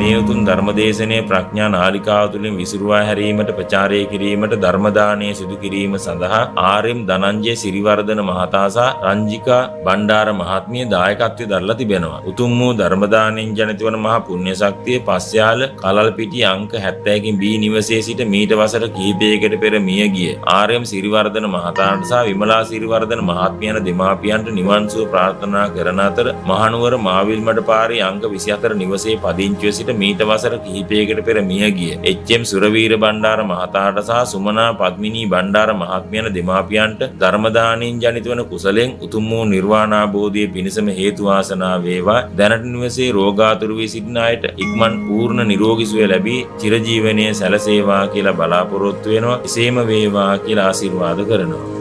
මේ උතුම් ධර්මදේශනයේ ප්‍රඥා නාලිකාව තුළින් විසිරුවා හැරීමට ප්‍රචාරය කිරීමට ධර්ම දානය සිදු කිරීම සඳහා ආර්.එම්. ධනංජය සිරිවර්ධන මහතා සහ රංජිකා බණ්ඩාර මහත්මිය දායකත්වයේ දරලා තිබෙනවා. උතුම් වූ ධර්ම දානයෙන් ජනිත වන මහා පුණ්‍ය ශක්තිය පස්යාල කලල්පිටිය අංක 70කින් බී නිවසේ සිට මීට වසර කිහිපයකට පෙර මිය ගිය ආර්.එම්. සිරිවර්ධන මහතාට සහ විමලා සිරිවර්ධන මහත්මිය යන දෙමාපියන්ට නිවන් සුව ප්‍රාර්ථනා කරන අතර මහනුවර මාවිල්මඩ පාරේ අංක 24 නිවසේ පදිංචිව සිට මීට වසර කිහිපයකට පෙර මිය ගිය එච්.එම්. සුරවීර බණ්ඩාර මහතාට සහ සුමනා පද්මිනී බණ්ඩාර මහත්මිය යන දෙමාපියන්ට ධර්ම දානයෙන් ජනිත වන කුසලෙන් උතුම් වූ නිර්වාණ අවබෝධයේ පිණසම හේතු වාසනා වේවා. දැනට නිවසේ රෝගාතුර වී සිටින අයට ඉක්මන් පූර්ණ නිරෝගී සුවය ලැබී චිරජීවනයේ සැලසේවා කියලා බලාපොරොත්තු වෙනවා. එසේම වේවා කියලා ආශිර්වාද කරනවා.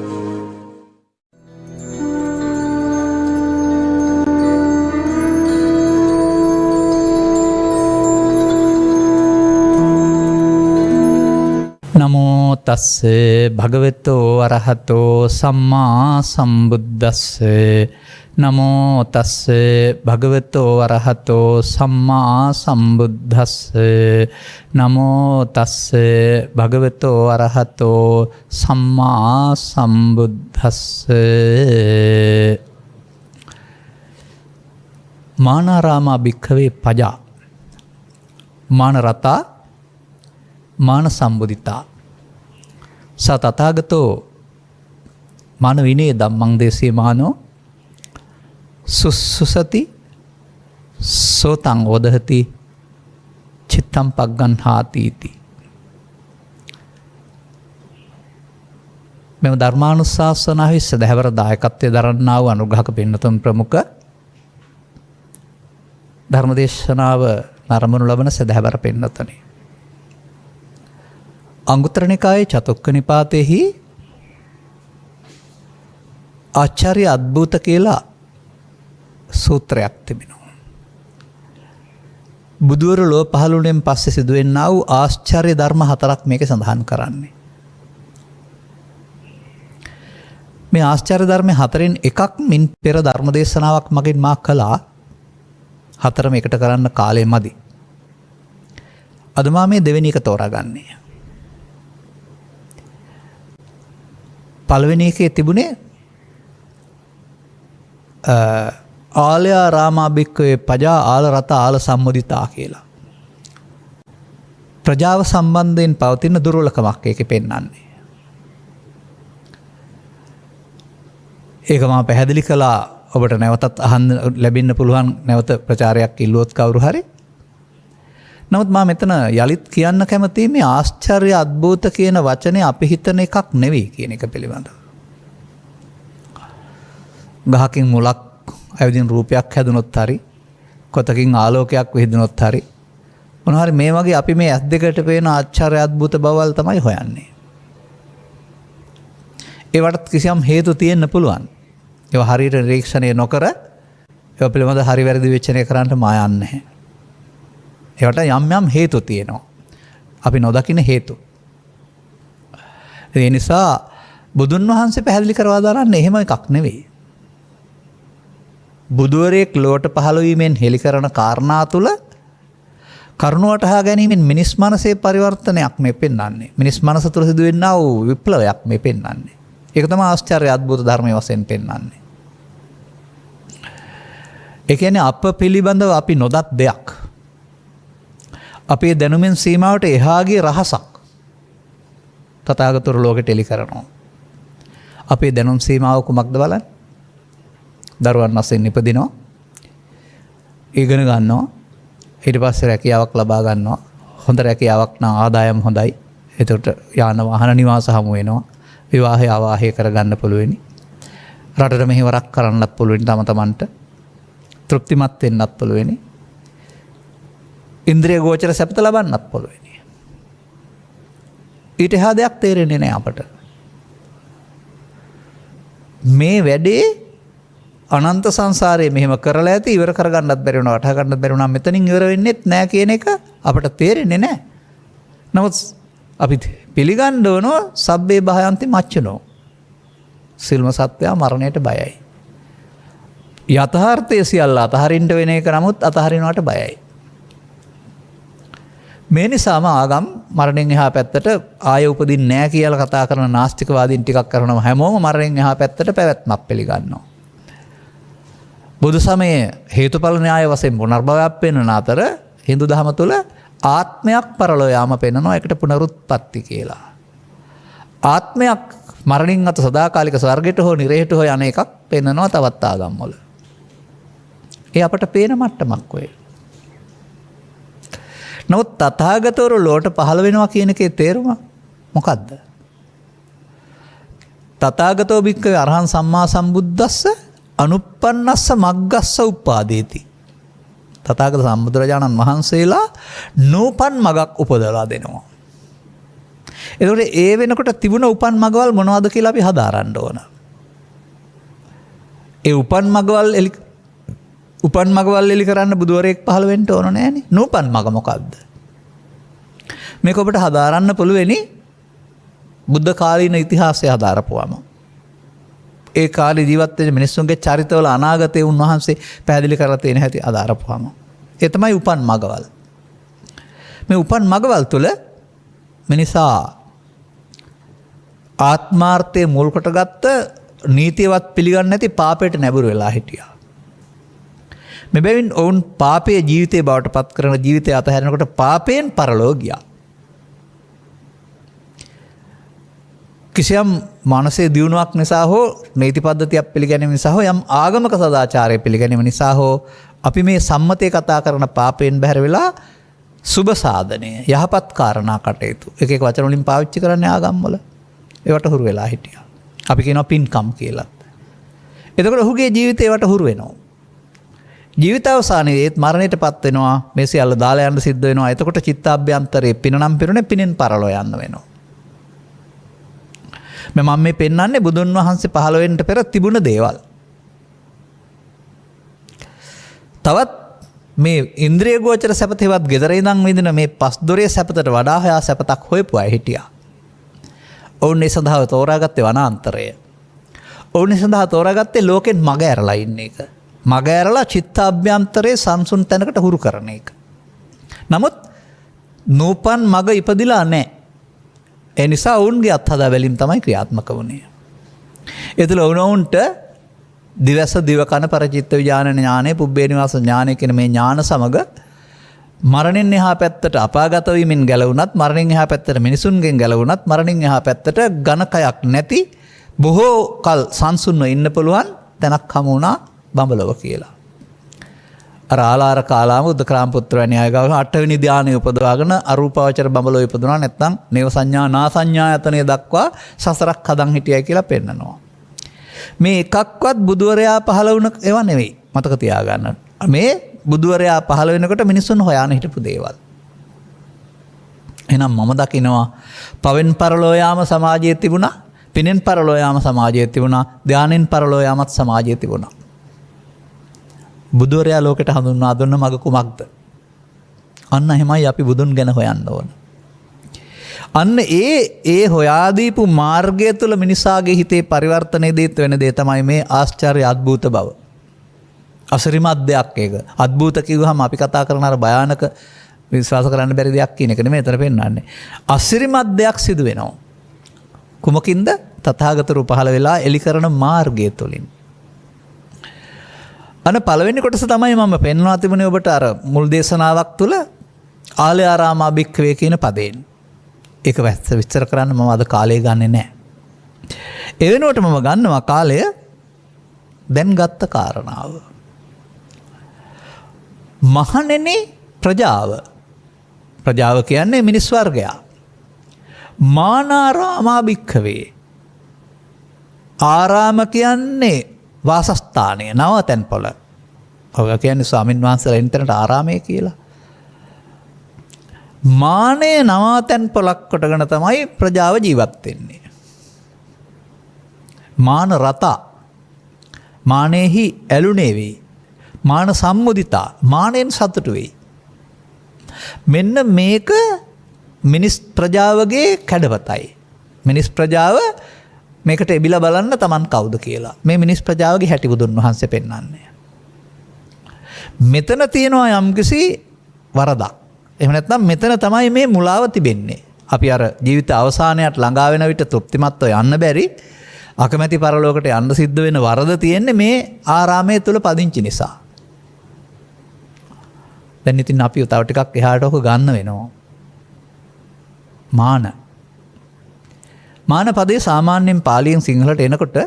නමෝ තස්ස භගවතෝ අරහතෝ සම්මා සම්බුද්දස්ස නමෝ තස්ස භගවතෝ අරහතෝ සම්මා සම්බුද්දස්ස නමෝ තස්ස භගවතෝ අරහතෝ සම්මා සම්බුද්දස්ස මානාරාමා භික්ඛවේ පජා මානරතා මාන සම්බුදිතා සතතාගතෝ මාන විනේ ධම්මං දේශේ මානෝ සුසුසති සෝතං වදහති චිත්තං පග්ගන්හාති මෙම ධර්මානුශාසනාවේ සදහැවර දායකත්වයේ දරන්නා වූ අනුග්‍රහක පින්නතුන් ප්‍රමුඛ ධර්මදේශනාව නරඹනු ලබන සදහැවර පින්නතුනි අංගුත්තර නිකායේ චතුක්ක නිපාතේහි ආචාර්ය අද්භූත කියලා සූත්‍රයක් තිබෙනවා. බුදුවරු ලෝ පහළ වුණෙන් පස්සේ සිදුවෙන්නා වූ ආශ්චර්ය ධර්ම 4ක් මේකේ සඳහන් කරන්නේ. මේ ආශ්චර්ය ධර්ම 4න් එකක් මින් පෙර ධර්ම දේශනාවක් මගින් මා කළා. 4ම එකට කරන්න කාලය මදි. අද මා මේ දෙවෙනි එක තෝරාගන්නේ. පළවෙනි එකේ තිබුණේ ආලයා රාමා භික්ඛවේ පජා ආල රත ආල සම්මුදිතා කියලා. ප්‍රජාව සම්බන්ධයෙන් පවතින දුර්වලකමක් ඒකේ පෙන්වන්නේ. ඒක මම පැහැදිලි කළා ඔබට නැවතත් අහන්න ලැබෙන්න පුළුවන් නැවත ප්‍රචාරයක් ඉල්ලුවොත් කවුරු හරි. නමුත් මම මෙතන යලිත් කියන්න කැමතියි මේ ආශ්චර්ය අද්භූත කියන වචනේ අපි හිතන එකක් නෙවෙයි කියන එක පිළිබඳව. ගහකින් මුලක් ඇවිදින් රූපයක් හැදුනොත් හරි කොතකින් ආලෝකයක් විහිදුනොත් හරි මොනවා හරි මේ වගේ අපි මේ ඇස් දෙකට පේන ආශ්චර්ය අද්භූත බවල් තමයි හොයන්නේ. ඒවට කිසියම් හේතු තියෙන්න පුළුවන්. ඒවා හරියට නිරීක්ෂණය නොකර ඒවා පිළිබඳ හරි වැරදි විචනය කරන්න මා යන්නේ නැහැ. ඒවට යම් යම් හේතු තියෙනවා. අපි නොදකින හේතු. ඒ නිසා බුදුන් වහන්සේ පැහැදිලි කරවා දාන්නේ එහෙම එකක් නෙවෙයි. බුදුවරයෙක් ලෝට පහළ වීමෙන් හෙළි කරන කාරණා තුල කරුණාවට හා ගැනීමෙන් මිනිස් මනසේ පරිවර්තනයක් මේ පෙන්වන්නේ. මිනිස් මනස තුල සිදුවෙනා වූ විප්ලවයක් මේ පෙන්වන්නේ. ඒක තමයි ආශ්චර්ය අද්භූත ධර්මයේ වශයෙන් පෙන්වන්නේ. ඒ කියන්නේ අප පිළිබඳව අපි නොදත් දෙයක්. අපේ දැනුමෙන් සීමාවට එහාගේ රහසක් තථාගතවරු ලෝකෙට එලි කරනවා. අපේ දැනුම් සීමාව කුමක්ද බලන්න? දරුවන් වශයෙන් ඉපදිනවා. ඉගෙන ගන්නවා. ඊට පස්සේ රැකියාවක් ලබා ගන්නවා. හොඳ රැකියාවක් නම් ආදායම හොඳයි. එතකොට යාන වාහන නිවාස හමු වෙනවා. විවාහය ආවාහය කරගන්න පුළුවෙනි. රටට මෙහෙවරක් කරන්නත් පුළුවෙනි තම තමන්ට. තෘප්තිමත් වෙන්නත් පුළුවෙනි. ඉන්ද්‍රිය ගෝචර සැපත ලබන්නත් පුළුවෙනි. ඊට එහා දෙයක් තේරෙන්නේ නැහැ අපට. මේ වැඩේ අනන්ත සංසාරයේ මෙහෙම කරලා ඇති ඉවර කරගන්නත් බැරි වුණා වටහා ගන්නත් බැරි වුණා මෙතනින් ඉවර වෙන්නෙත් නැහැ කියන එක අපට තේරෙන්නේ නැහැ. නමුත් අපි පිළිගන්න ඕන සබ්බේ භයන්ති මච්චනෝ. සිල්ම සත්වයා මරණයට බයයි. යථාර්ථයේ සියල්ල අතහරින්න වෙන එක නමුත් අතහරිනවට බයයි. මේ නිසාම ආගම් මරණයෙන් එහා පැත්තට ආය උපදින්නේ නැහැ කියලා කතා කරන නාස්තිකවාදීන් ටිකක් කරනවා. හැමෝම මරණයෙන් එහා පැත්තට පැවැත්මක් පිළිගන්නවා. බුදු සමයේ හේතුඵල න්‍යාය වශයෙන් පුනර්භවයක් පෙන්වන අතර Hindu දහම තුල ආත්මයක් පරලෝ යාම පෙන්වනවා. ඒකට පුනරුත්පත්ති කියලා. ආත්මයක් මරණින් අත සදාකාලික ස්වර්ගයට හෝ නිරේට හෝ යන එකක් පෙන්වනවා තවත් ආගම් වල. ඒ අපට පේන මට්ටමක් ඔය. නමුත් තථාගතවරු ලෝට පහළ වෙනවා කියන එකේ තේරුම මොකද්ද? තථාගතෝ භික්ඛවේ අරහං සම්මා සම්බුද්දස්ස අනුප්පන්නස්ස මග්ගස්ස උපාදේති. තථාගත සම්බුදුරජාණන් වහන්සේලා නූපන් මගක් උපදවලා දෙනවා. එතකොට ඒ වෙනකොට තිබුණ උපන් මගවල් මොනවද කියලා අපි හදාරන්න ඕන. ඒ උපන් මගවල් එලි කරන්න බුදුවරයෙක් පහළ වෙන්න ඕන නෑනේ. නූපන් මග මොකද්ද? මේක ඔබට හදාරන්න පුළුවෙනි බුද්ධ කාලීන ඉතිහාසය හදාරපුවම. ඒ කාලේ ජීවත් වෙන මිනිස්සුන්ගේ චරිතවල අනාගතයේ උන්වහන්සේ පැහැදිලි කරලා තියෙන හැටි අදාරපුවාම. ඒ තමයි උපන් මගවල්. මේ උපන් මගවල් තුල මිනිසා ආත්මාර්ථයේ මුල් කොටගත්ත නීතියවත් පිළිගන්නේ නැති පාපයට නැඹුරු වෙලා හිටියා. මෙබැවින් ඔවුන් පාපයේ ජීවිතේ බවට පත් කරන ජීවිතය අතහැරෙනකොට පාපයෙන් පරලෝ ගියා. කිසියම් මානසික දියුණුවක් නිසා හෝ නීති පද්ධතියක් පිළිගැනීම නිසා හෝ යම් ආගමක සදාචාරය පිළිගැනීම නිසා හෝ අපි මේ සම්මතයේ කතා කරන පාපයෙන් බැහැර වෙලා සුබ සාධනය යහපත් කාරණා කටයුතු එක එක වචන වලින් පාවිච්චි කරන්නේ ආගම් වල ඒවට හුරු වෙලා හිටියා. අපි කියනවා පින්කම් කියලා. එතකොට ඔහුගේ ජීවිතේ ඒවට හුරු වෙනවා. ජීවිතාවසානයේ ඒත් මරණයටපත් වෙනවා. මේ සියල්ල දාලා යන්න සිද්ධ වෙනවා. එතකොට චිත්තාභ්‍යන්තරේ පිනනම් පිරුනේ පිනෙන් පරලෝ යන්න වෙනවා. මම මේ පෙන්වන්නේ බුදුන් වහන්සේ පහළ වෙන්න පෙර තිබුණ දේවල්. තවත් මේ ඉන්ද්‍රිය ගෝචර සැපතේවත් gedare ඉඳන් විඳින මේ පස් දොරේ සැපතට වඩා හොයා සැපතක් හොයපු අය හිටියා. ඔවුන් ඒ සඳහා තෝරාගත්තේ වනාන්තරය. ඔවුන් ඒ සඳහා තෝරාගත්තේ ලෝකෙන් මග ඇරලා ඉන්න එක. මග ඇරලා චිත්තාභ්‍යන්තරේ සංසුන් තැනකට හුරු කරන එක. නමුත් නූපන් මග ඉපදිලා නැහැ. ඒ නිසා ඔවුන්ගේ අත්හදා බැලීම් තමයි ක්‍රියාත්මක වුණේ. ඒ තුළ ඔවුන්ට දිවස දිවකන පරචිත්ත විඥාන ඥානෙ පුබ්බේ නිවාස ඥානෙ කියන මේ ඥාන සමග මරණයෙන් එහා පැත්තට අපාගත වීමෙන් ගැලවුණත් මරණයෙන් එහා පැත්තට මිනිසුන්ගෙන් ගැලවුණත් මරණයෙන් එහා පැත්තට ඝනකයක් නැති බොහෝ කල් සංසුන්ව ඉන්න පුළුවන් තැනක් හමු වුණා බඹලව කියලා. අර ආලාර කාලාම උද්දකරාම පුත්‍ර වැනි අය ගාව 8 වෙනි ධානය උපදවාගෙන අරූපාවචර බඹලව ඉපදුනා නැත්නම් නේව සංඥා නා සංඥායතනෙ දක්වා සසරක් හදන් හිටියයි කියලා පෙන්නනවා. මේ එකක්වත් බුදුවරයා පහළ වුණ ඒවා නෙවෙයි. මතක තියාගන්න. මේ බුදුවරයා පහළ වෙනකොට මිනිස්සුන් හොයාන හිටපු දේවල්. එහෙනම් මම දකිනවා පවෙන් පරලෝ යාම සමාජයේ තිබුණා, පිනෙන් පරලෝ යාම සමාජයේ තිබුණා, ධානෙන් පරලෝ යාමත් සමාජයේ තිබුණා. බුදුවරයා ලෝකෙට හඳුන්වා දුන්න මග කුමක්ද? අන්න එහෙමයි අපි බුදුන් ගැන හොයන්න ඕන. අන්න ඒ හොයා දීපු මාර්ගය තුළ මිනිසාගේ හිතේ පරිවර්තනයේ දේත් වෙන දේ තමයි මේ ආශ්චර්ය අద్භූත බව. අසිරිමත් දෙයක් ඒක. අద్භූත කිව්වහම අපි කතා කරන අර භයානක විශ්වාස කරන්න බැරි දෙයක් කියන එක නෙමෙයි එතන පෙන්නන්නේ. අසිරිමත් දෙයක් සිදු වෙනවා. කුමකින්ද? තථාගතරු පහළ වෙලා එලි කරන මාර්ගය තුළින්. අන පළවෙනි කොටස තමයි මම පෙන්වා තිබුණේ ඔබට අර මුල් දේශනාවක් තුළ ආලය ආරාමා භික්ඛවේ කියන පදයෙන්. ඒක විස්තර කරන්න මම අද කාලය ගන්නෙ නැහැ. ඒ වෙනුවට මම ගන්නවා කාලය දැන් ගත්ත කාරණාව. මහණෙනි ප්‍රජාව. ප්‍රජාව කියන්නේ මිනිස් වර්ගයා. මානාරාමා භික්ඛවේ. ආරාම කියන්නේ වාසස්ථානය, නවතැන් පොළ. ඔය කියන්නේ ස්වාමින් වහන්සේලා ඉන්නතැනට ආරාමය කියලා. මානේ නවතැන් පොළක් කොටගෙන තමයි ප්‍රජාව ජීවත් වෙන්නේ. මාන රතා. මානෙහි ඇලුනේ වෙයි. මාන සම්මුදිතා. මානෙන් සතුටු වෙයි. මෙන්න මේක මිනිස් ප්‍රජාවගේ කැඩපතයි. මිනිස් ප්‍රජාව මේකට එබිලා බලන්න Taman කවුද කියලා. මේ මිනිස් ප්‍රජාවගේ හැටි බුදුන් වහන්සේ පෙන්වන්නේ. මෙතන තියෙනවා යම්කිසි වරදක්. එහෙම නැත්නම් මෙතන තමයි මේ මුලාව තිබෙන්නේ. අපි අර ජීවිත අවසානයට ළඟා වෙන විට තෘප්තිමත්ව යන්න බැරි අකමැති පරලෝකයට යන්න සිද්ධ වෙන වරද තියෙන්නේ මේ ආරාමයේ තුල පදිංචි නිසා. දැන් ඉතින් අපි තව ටිකක් එහාට ඔක ගන්න වෙනවා. මාන පදේ සාමාන්‍යයෙන් පාලියෙන් සිංහලට එනකොට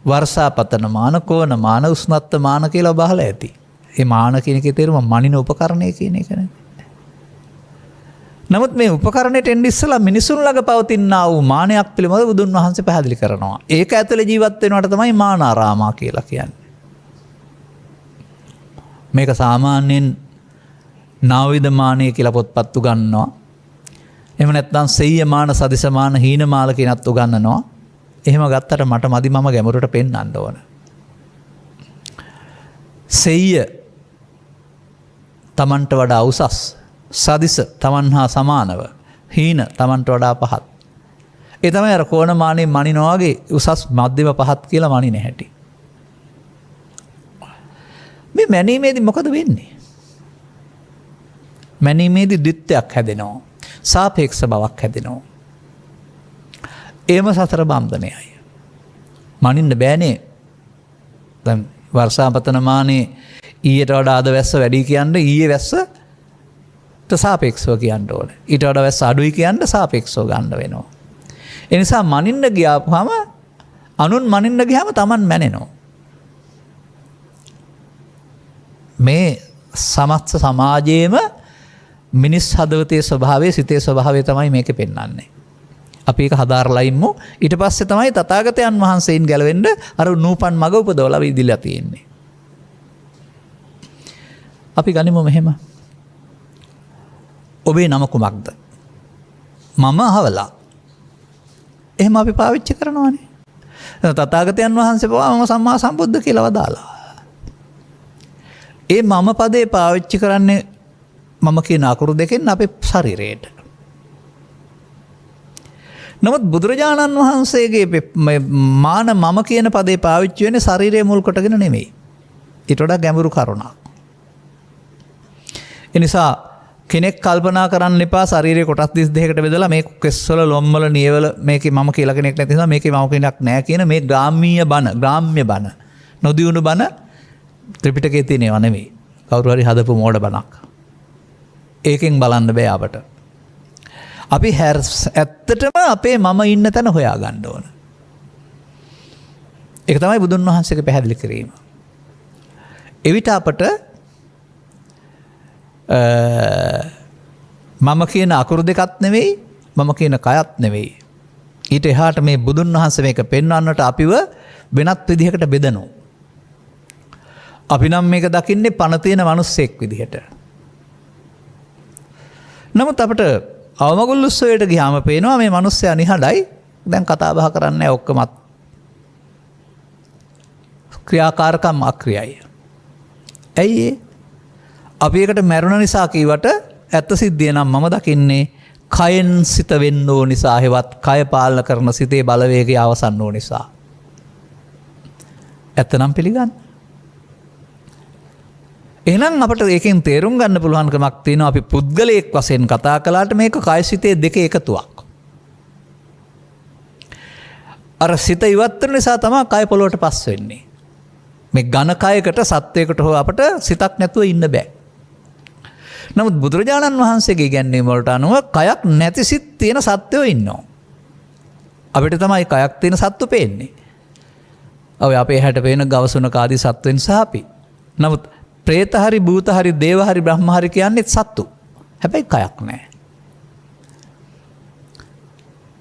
වර්ෂාපතන මාන, කෝණ මාන, උෂ්ණත්ව මාන කියලා බහලා ඇති. ඒ මාන කියන එකේ තේරුම මනින උපකරණය කියන එකනේ. නමුත් මේ උපකරණයට එන්නේ ඉස්සලා මිනිසුන් ළඟ පවතිනා වූ මානයක් පිළිබඳව බුදුන් වහන්සේ පැහැදිලි කරනවා. ඒක ඇතුලේ ජීවත් වෙනවට තමයි මානාරාමා කියලා කියන්නේ. මේක සාමාන්‍යයෙන් නාවිද මානය කියලා පොත්පත් උගන්වනවා. එහෙම නැත්නම් සෙය්‍යමාන, සදිසමාන, හීනමාල කියනත් උගන්වනවා. එහෙම ගත්තට මට මදි, මම ගැඹුරට පෙන්වන්න ඕන. සෙය්‍ය තමන්ට වඩා උසස්, සදිස තමන් හා සමානව, හීන තමන්ට වඩා පහත්. ඒ තමයි අර කෝණමානයේ මනිනවා වගේ උසස්, මධ්‍යම, පහත් කියලා මනින හැටි. මේ මැනීමේදී මොකද වෙන්නේ? මැනීමේදී ද්විත්වයක් හැදෙනවා. සාපේක්ෂ බවක් හැදෙනවා. ඒම සතර බන්ධනයයි. මනින්න බෑනේ. දැන් වර්ෂාපතන මානේ ඊට වඩා අද වැස්ස වැඩි කියන්නේ ඊයේ වැස්සට සාපේක්ෂව කියන්න ඕනේ. ඊට වඩා වැස්ස අඩුයි කියන්න සාපේක්ෂව ගන්න වෙනවා. ඒ නිසා මනින්න ගියාම අනුන් මනින්න ගියාම Taman මැනෙනවා. මේ සමස්ත සමාජයේම මිනිස් හදවතේ ස්වභාවය, සිතේ ස්වභාවය තමයි මේකේ පෙන්වන්නේ. අපි ඒක හදාarලා ඉමු. ඊට පස්සේ තමයි තථාගතයන් වහන්සේයින් ගැලවෙන්න අර නූපන් මග උපදවලා ඉදිලා තියෙන්නේ. අපි ගනිමු මෙහෙම. ඔබේ නම කුමක්ද? මම අහවලා. එහෙම අපි පාවිච්චි කරනවානේ. තථාගතයන් වහන්සේ පවා මම සම්මා සම්බුද්ධ කියලා වදාලා. ඒ මම පදේ පාවිච්චි කරන්නේ මම කියන අකුරු දෙකෙන් අපේ ශරීරයට. නමුත් බුදුරජාණන් වහන්සේගේ මාන මම කියන පදේ පාවිච්චි වෙන්නේ ශරීරය මුල් කොටගෙන නෙමෙයි. ඊට වඩා ගැඹුරු කරුණක්. ඒ නිසා කෙනෙක් කල්පනා කරන්න එපා ශරීරයේ කොටස් 32කට බෙදලා මේ කෙස්වල ලොම්වල නියවල මේකේ මම කියලා කෙනෙක් නැති නිසා මේකේ මම කෙනෙක් නැහැ කියන මේ ග්‍රාම්‍ය බණ නොදියුණු බණ ත්‍රිපිටකයේ තියෙනව නෙමෙයි. කවුරු හරි හදපු මෝඩ බණක්. ඒකෙන් බලන්න බෑ අපට. අපි ඇත්තටම අපේ මම ඉන්න තැන හොයා ගන්න ඕන. ඒක තමයි බුදුන් වහන්සේගේ පැහැදිලි කිරීම. එවිට අපට මම කියන අකුරු දෙකක් නෙවෙයි, මම කියන කයත් නෙවෙයි. ඊට එහාට මේ බුදුන් වහන්සේ මේක පෙන්වන්නට අපිව වෙනත් විදිහකට බෙදනවා. අපි නම් මේක දකින්නේ පණ තියෙන මිනිස්සෙක් විදිහට. නමුත් අපිට අවමගුල් උත්සවයට ගියාම පේනවා මේ මිනිස්සයා නිහඬයි. දැන් කතා බහ කරන්නේ නැහැ, ඔක්කොමත් ක්‍රියාකාරකම් අක්‍රියයි. ඇයි ඒ? අපි එකට මැරුණ නිසා කීවට ඇත්ත සිද්ධිය නම් මම දකින්නේ කයෙන් සිත වෙන්න ඕන නිසා, හෙවත් කය පාලන කරන සිතේ බලවේගය අවසන් ඕන නිසා. ඇත්තනම් පිළිගන්න. එහෙනම් අපට ඒකෙන් තේරුම් ගන්න පුළුවන්කමක් තියෙනවා අපි පුද්ගලයෙක් වශයෙන් කතා කළාට මේක කය සිතේ දෙක එකතුවක්. අර සිත ඉවත් වෙන නිසා තමයි කය පොළොවට පස් වෙන්නේ. මේ ඝන කයකට සත්වයකට හෝ අපට සිතක් නැතුව ඉන්න බෑ. නමුත් බුදුරජාණන් වහන්සේගේ ඉගැන්වීම වලට අනුව කයක් නැති සිත් තියෙන සත්වයෝ ඉන්නවා. අපිට තමයි කයක් තියෙන සත්තු පේන්නේ. ඔය අපේ හැට පේන ගවසුනක ආදී සත්වෙන් සහ අපි. නමුත් ප්‍රේත හරි, භූත හරි, දේව හරි, බ්‍රහ්ම හරි කියන්නේ සත්තු. හැබැයි කයක් නැහැ.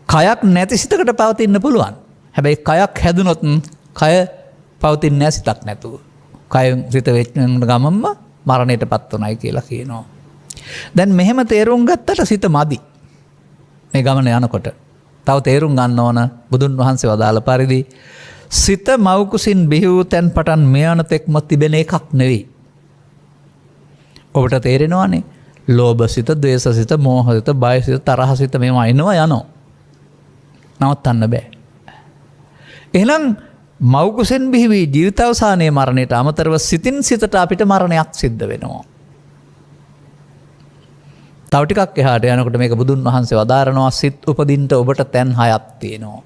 කයක් නැති සිතකට පවතින්න පුළුවන්. හැබැයි කයක් හැදුනොත් කය පවතින්නේ නැහැ සිතක් නැතුව. කය සිත වෙච්චන ගමම්ම මරණයටපත් උනායි කියලා කියනවා. දැන් මෙහෙම තේරුම් ගත්තට සිත මදි. මේ ගමන යනකොට තව තේරුම් ගන්න ඕන බුදුන් වහන්සේ වදාළ පරිදි සිත මව්කුසින් බිහි වූ තැන් පටන් මෙයන තෙක්ම තිබෙන එකක් නෙවෙයි. ඔබට තේරෙනවානේ ලෝභ සිත, ද්වේෂ සිත, මෝහ සිත, බය සිත, තරහ සිත මේවා එනවා යනවා. නවත්තන්න බෑ. එහෙනම් මව්කුසෙන් බිහි වී ජීවිතාවසානයේ මරණයට අමතරව සිතින් සිතට අපිට මරණයක් සිද්ධ වෙනවා. තව ටිකක් එහාට යනකොට මේක බුදුන් වහන්සේ වදාරනවා සිත් උපදින්න ඔබට තැන් 6ක් තියෙනවා.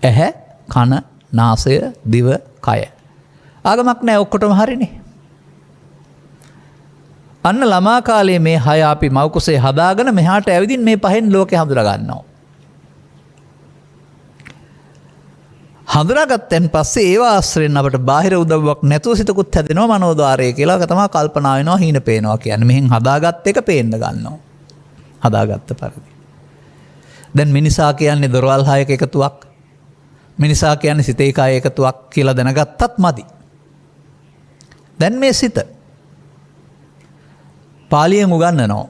ඇහැ, කන, නාසය, දිව, කය. ආගමක් නැහැ ඔක්කොටම හරිනේ. අන්න ළමා කාලේ මේ 6 අපි මව්කුසේ හදාගෙන මෙහාට ඇවිදින් මේ පහෙන් ලෝකේ හඳුනා ගන්නවා. හඳුනාගත්තෙන් පස්සේ ඒව ආශ්‍රයෙන් අපට බාහිර උදව්වක් නැතුව සිතකුත් හැදෙනවා මනෝද්වාරය කියලා. ඒක තමයි කල්පනා වෙනවා, හීන පේනවා කියන්නේ. මෙහෙන් හදාගත්ත එක පේන්න ගන්නවා. හදාගත්ත පරිදි. දැන් මිනිසා කියන්නේ දොරවල් 6ක එකතුවක්. මිනිසා කියන්නේ සිතේ කය එකතුවක් කියලා දැනගත්තත් මදි. දැන් මේ සිත පාලියෙන් උගන්වනවා.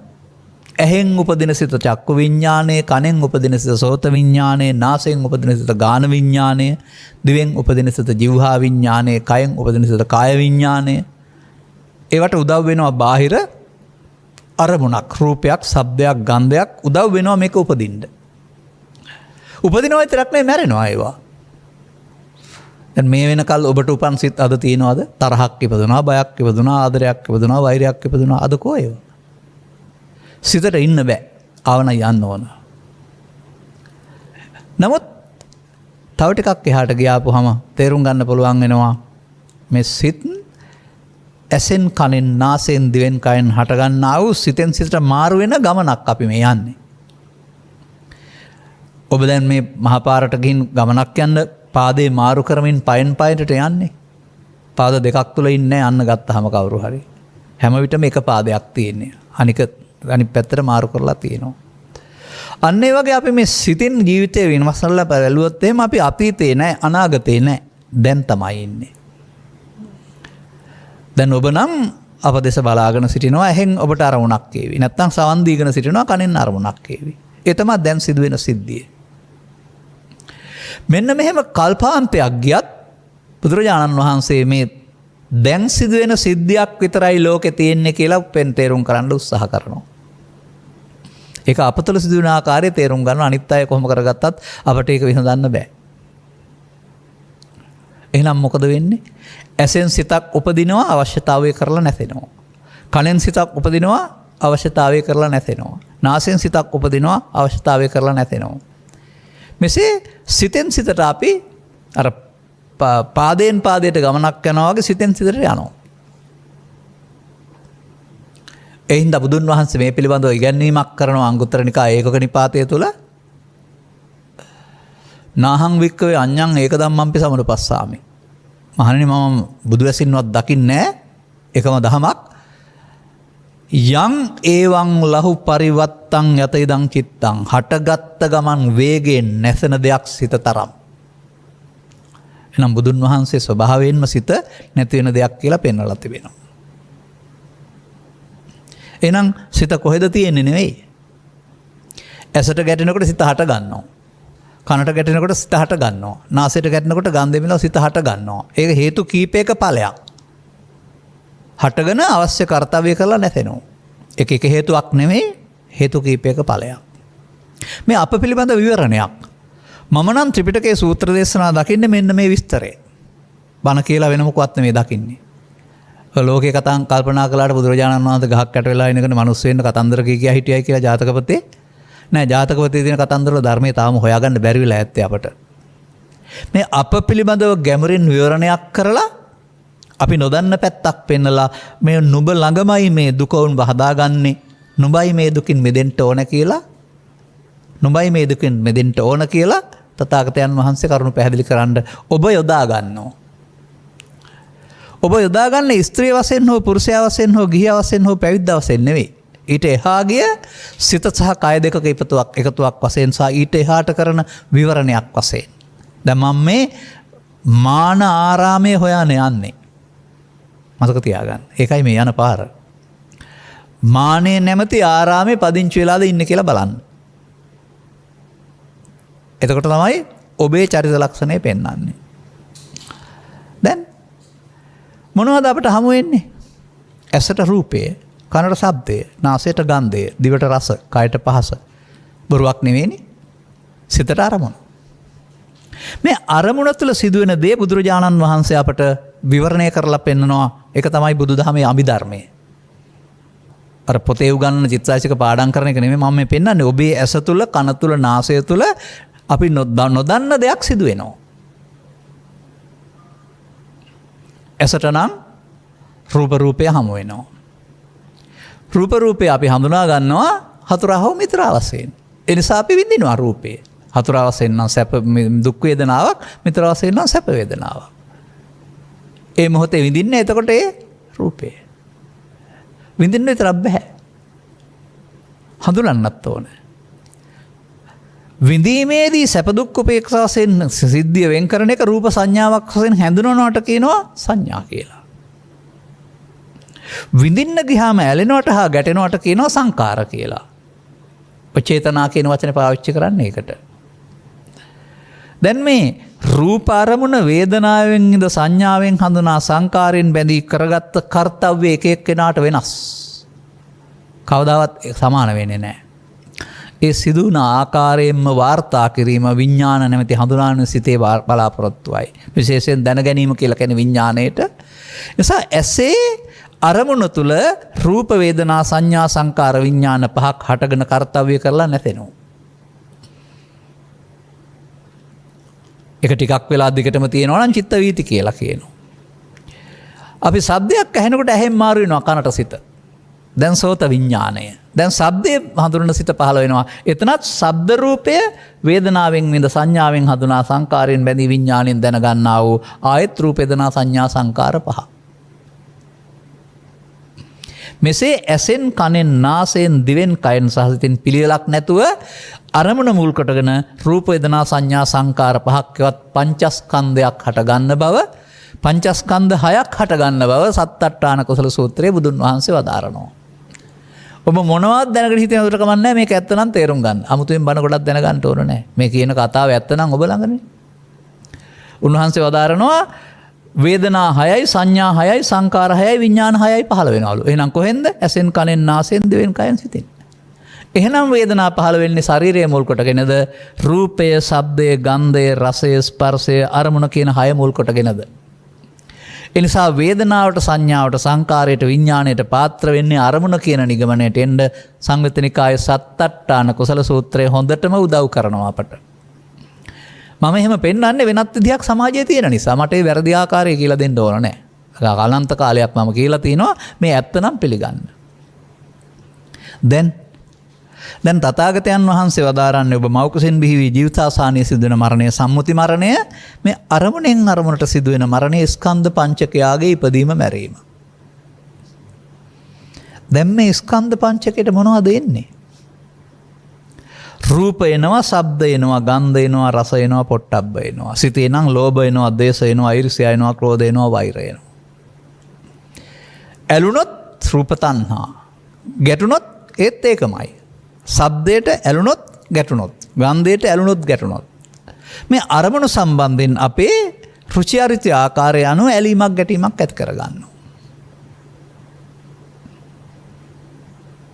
ඇහෙන් උපදින සිත චක්කු විඤ්ඤාණය, කනෙන් උපදින සිත සෝත විඤ්ඤාණය, නාසයෙන් උපදින සිත ගාන විඤ්ඤාණය, දිවෙන් උපදින සිත જીවහා විඤ්ඤාණය, කයෙන් උපදින සිත කාය විඤ්ඤාණය. ඒවට උදව් වෙනවා බාහිර අරමුණක්, රූපයක්, ශබ්දයක්, ගන්ධයක් උදව් වෙනවා මේක උපදින්න. උපදිනවා විතරක් නෙවෙයි මැරෙනවා ඒවා. දැන් මේ වෙනකල් ඔබට උපන් සිත් අද තියෙනවද? තරහක් ඉපදුනා, බයක් ඉපදුනා, ආදරයක් ඉපදුනා, වෛරයක් ඉපදුනා. අද කො ඒවා? සිතට ඉන්න බෑ. ආවන යන්න ඕන. නමුත් තව ටිකක් එහාට ගියාපුවම තේරුම් ගන්න පුළුවන් වෙනවා මේ සිත් ඇසෙන්, කනෙන්, නාසයෙන්, දිවෙන්, කයෙන් හට ගන්නා වූ සිතෙන් සිතට මාරු වෙන ගමනක් අපි මේ යන්නේ. ඔබ දැන් මේ මහපාරට ගිහින් ගමනක් යන්න පාදේ මාරු කරමින් පයෙන් පයටට යන්නේ. පාද දෙකක් තුල ඉන්නේ යන්න ගත්තාම කවුරු හරි. හැම විටම එක පාදයක් තියෙන්නේ. අනිත් පැත්තට මාරු කරලා තියෙනවා. අන්න ඒ වගේ අපි මේ සිතින් ජීවිතේ වෙනස් කරලා බලුවොත් එහෙම අපි අතීතේ නැහැ, අනාගතේ නැහැ. දැන් තමයි ඉන්නේ. දැන් ඔබ නම් අප දෙස බලාගෙන සිටිනවා, එහෙන් ඔබට අරමුණක් ඒවි. නැත්තම් සවන් දීගෙන සිටිනවා, කනෙන් අරමුණක් ඒවි. ඒ තමයි දැන් සිදුවෙන සිද්ධිය. මෙන්න මෙහෙම කල්පාන්තයක් ගියත් බුදුරජාණන් වහන්සේ මේ දැන් සිදුවෙන සිද්ධියක් විතරයි ලෝකේ තියෙන්නේ කියලා තේරුම් කරන්න උත්සාහ කරනවා. ඒක අපතල සිදුවෙන ආකාරය තේරුම් ගන්න අනිත් අය කොහොම කරගත්තත් අපට ඒක විසඳන්න බෑ. එහෙනම් මොකද වෙන්නේ? ඇසෙන් සිතක් උපදිනවා, අවශ්‍යතාවය කරලා නැසෙනවා. කනෙන් සිතක් උපදිනවා, අවශ්‍යතාවය කරලා නැසෙනවා. නාසයෙන් සිතක් උපදිනවා, අවශ්‍යතාවය කරලා නැසෙනවා. මෙසේ සිතෙන් සිතට අපි අර පාදයෙන් පාදයට ගමනක් යනවා වගේ සිතෙන් සිතට යනවා. එහින්ද බුදුන් වහන්සේ මේ පිළිබඳව ඉගැන්වීමක් කරනවා අංගුත්තර නිකායේ ඒකක නිපාතය තුල. නාහං වික්කවේ අඤ්ඤං ඒක ධම්මම්පි සමනුපස්සාමි. මහණෙනි මම බුදු ඇසින්වත් දකින්නේ එකම දහමක්. යං ඒවං ලහු පරිවත්තං යත ඉදං චිත්තං හටගත්ත ගමන් වේගයෙන් නැසෙන දෙයක් සිත තරම්. එනම් බුදුන් වහන්සේ ස්වභාවයෙන්ම සිත නැති වෙන දෙයක් කියලා පෙන්වලා තිබෙනවා. එහෙනම් සිත කොහෙද තියෙන්නේ නෙවෙයි. ඇසට ගැටෙනකොට සිත හට ගන්නවා. කනට ගැටෙනකොට සිත හට ගන්නවා. නාසයට ගැටෙනකොට ගන්ධය මිලව සිත හට ගන්නවා. ඒක හේතු කීපයක ඵලයක්. හටගෙන අවශ්‍ය කාර්යය කරලා නැතෙනවා. එක හේතුවක් නෙවෙයි, හේතු කීපයක ඵලයක්. මේ අප පිළිබඳ විවරණයක්. මම නම් ත්‍රිපිටකයේ සූත්‍ර දේශනා දකින්නේ මෙන්න මේ විස්තරය. බණ කියලා වෙන මොකවත් නෙවෙයි දකින්නේ. ලෝකේ කතාන් කල්පනා කළාට බුදුරජාණන් වහන්සේ ගහක් යට වෙලා ඉනගෙන මිනිස්සු වෙන්න කතන්දර කිය හිටියයි කියලා ජාතක පොතේ නෑ. ජාතක පොතේ තියෙන කතන්දර වල ධර්මයේ තාම හොයාගන්න බැරි වෙලා ඇත්තේ අපට. මේ අප පිළිබඳව ගැඹුරින් විවරණයක් කරලා අපි නොදන්න පැත්තක් පෙන්නලා මේ නුඹ ළඟමයි මේ දුක උන් හදාගන්නේ, නුඹයි මේ දුකින් මිදෙන්න ඕන කියලා, නුඹයි මේ දුකින් මිදෙන්න ඕන කියලා තථාගතයන් වහන්සේ කරුණු පැහැදිලි කරන්න ඔබ යොදා ගන්නවා. ඔබ යොදාගන්නේ ස්ත්‍රී වශයෙන් හෝ පුරුෂයා වශයෙන් හෝ ගිහියා වශයෙන් හෝ පැවිද්දා වශයෙන් නෙවෙයි. ඊට එහා ගිය සිත සහ කය දෙකක එකතුවක් වශයෙන් සහ ඊට එහාට කරන විවරණයක් වශයෙන්. දැන් මම මේ මාන ආරාමයේ හොයන්න යන්නේ. මතක තියාගන්න. ඒකයි මේ යන පාර. මානේ නැමැති ආරාමේ පදිංචි වෙලාද ඉන්නේ කියලා බලන්න. එතකොට තමයි ඔබේ චරිත ලක්ෂණය පෙන්වන්නේ. දැන් මොනවද අපට හමු වෙන්නේ? ඇසට රූපය, කනට ශබ්දය, නාසයට ගන්ධය, දිවට රස, කයට පහස. බොරුවක් නෙවෙයිනේ. සිතට අරමුණ. මේ අරමුණ තුළ සිදුවෙන දේ බුදුරජාණන් වහන්සේ අපට විවරණය කරලා පෙන්නනවා. ඒක තමයි බුදුදහමේ අභිධර්මය. අර පොතේ උගන්වන චිත්තචෛතසික පාඩම් කරන එක නෙමෙයි මම මේ පෙන්නන්නේ. ඔබේ ඇස තුල, කන තුල, නාසය තුල අපි නොදන්න දෙයක් සිදු වෙනවා. ඇසට නම් රූපය හමු වෙනවා. රූපය අපි හඳුනා ගන්නවා හතුරා හෝ මිත්‍රා වශයෙන්. ඒ නිසා අපි විඳිනවා රූපේ. හතුරා වශයෙන් නම් සැප දුක් වේදනාවක්, මිත්‍රා වශයෙන් නම් සැප වේදනාවක්. ඒ මොහොතේ විඳින්නේ එතකොට ඒ රූපේ. විඳින්න විතරක් බෑ. හඳුනන්නත් ඕන. විඳීමේදී සැප දුක් උපේක්ෂා වශයෙන් සිද්ධිය වෙන් කරන එක රූප සංඥාවක් වශයෙන් හැඳුනනවට කියනවා සංඥා කියලා. විඳින්න ගියාම ඇලෙනවට හා ගැටෙනවට කියනවා සංකාර කියලා. චේතනා කියන වචනේ පාවිච්චි කරන්නේ ඒකට. දැන් මේ රූප අරමුණ වේදනාවෙන් ඉඳ සංඥාවෙන් හඳුනා සංකාරයෙන් බැඳී කරගත්ත කර්තව්‍ය එක එක්කෙනාට වෙනස්. කවදාවත් සමාන වෙන්නේ නැහැ. ඒ සිදුවන ආකාරයෙන්ම වාර්තා කිරීම විඥාන නැමැති හඳුනාගෙන සිටේ බලාපොරොත්තුවයි. විශේෂයෙන් දැන ගැනීම කියලා කියන විඥාණයට. නිසා ඇසේ අරමුණ තුල රූප වේදනා සංඥා සංකාර විඥාන පහක් හටගෙන කර්තව්‍ය කරලා නැතෙනවා. එක ටිකක් වෙලා දිගටම තියෙනවා නම් චිත්ත වීති කියලා කියනවා. අපි සද්දයක් ඇහෙනකොට ඇහෙන් මාරු වෙනවා කනට සිත. දැන් සෝත විඥාණය. දැන් ශබ්දයේ හඳුනන සිත පහළ වෙනවා. එතනත් ශබ්ද රූපය වේදනාවෙන් විඳ සංඥාවෙන් හඳුනා සංකාරයෙන් බැඳී විඥාණයෙන් දැනගන්නා වූ ආයත් රූප වේදනා සංඥා සංකාර පහ. මෙසේ ඇසෙන් කනෙන් නාසයෙන් දිවෙන් කයෙන් සහ සිතින් පිළිවෙලක් නැතුව අරමුණ මුල් කොටගෙන රූප වේදනා සංඥා සංකාර පහක්වත් පංචස්කන්ධයක් හට ගන්න බව පංචස්කන්ධ හයක් හට ගන්න බව සත්තට්ඨාන කුසල සූත්‍රයේ බුදුන් වහන්සේ වදාරනවා. ඔබ මොනවද දැනගෙන හිතන උදට කමන්නේ මේක ඇත්ත නම් තේරුම් ගන්න. අමුතුවෙන් බණ ගොඩක් දැනගන්න ඕන නැහැ. මේ කියන කතාව ඇත්ත නම් ඔබ ළඟනේ. උන්වහන්සේ වදාරනවා වේදනා 6යි සංඥා 6යි සංකාර 6යි විඥාන 6යි පහළ වෙනවලු. එහෙනම් කොහෙන්ද? ඇසෙන් කනෙන් නාසයෙන් දිවෙන් කයෙන් සිතින්. එහෙනම් වේදනා පහළ වෙන්නේ ශරීරයේ මුල් කොටගෙනද? රූපය, ශබ්දය, ගන්ධය, රසය, ස්පර්ශය, අරමුණ කියන 6 මුල් කොටගෙනද? එනිසා වේදනාවට සංඥාවට සංකාරයට විඥාණයට පාත්‍ර වෙන්නේ අරමුණ කියන නිගමනයට එන්න සංයුත්ත නිකායේ සත්තට්ඨාන කුසල සූත්‍රය හොඳටම උදව් කරනවා අපට. මම එහෙම පෙන්වන්නේ වෙනත් විදිහක් සමාජයේ තියෙන නිසා මට ඒ වැරදි ආකාරය කියලා දෙන්න ඕන නැහැ. අනන්ත කාලයක් මම කියලා තිනවා මේ ඇත්ත නම් පිළිගන්න. දැන් තථාගතයන් වහන්සේ වදාරන්නේ ඔබ මෞකසෙන් බිහි ජීවිතාසානයේ සිදුවෙන මරණය සම්මුති මරණය මේ අරමුණෙන් අරමුණට සිදුවෙන මරණය ස්කන්ධ පංචකයාගේ ඉපදීම මැරීම. දැන් මේ ස්කන්ධ පංචකයට මොනවද එන්නේ? රූප එනවා, ශබ්ද එනවා, ගන්ධ එනවා, රස එනවා, පොට්ටබ්බ එනවා. සිතේ නම් ලෝභ එනවා, ද්වේෂ එනවා, ඊර්ෂ්‍යා එනවා, ක්‍රෝධ එනවා, වෛරය එනවා. ඇලුනොත් රූප තණ්හා. ගැටුනොත් ඒත් ඒකමයි. ශබ්දයට ඇලුනොත් ගැටුනොත්, ගන්ධයට ඇලුනොත් ගැටුනොත්. මේ අරමුණු සම්බන්ධයෙන් අපේ රුචි අරුචි ආකාරය අනුව ඇලීමක් ගැටීමක් ඇති කරගන්නවා.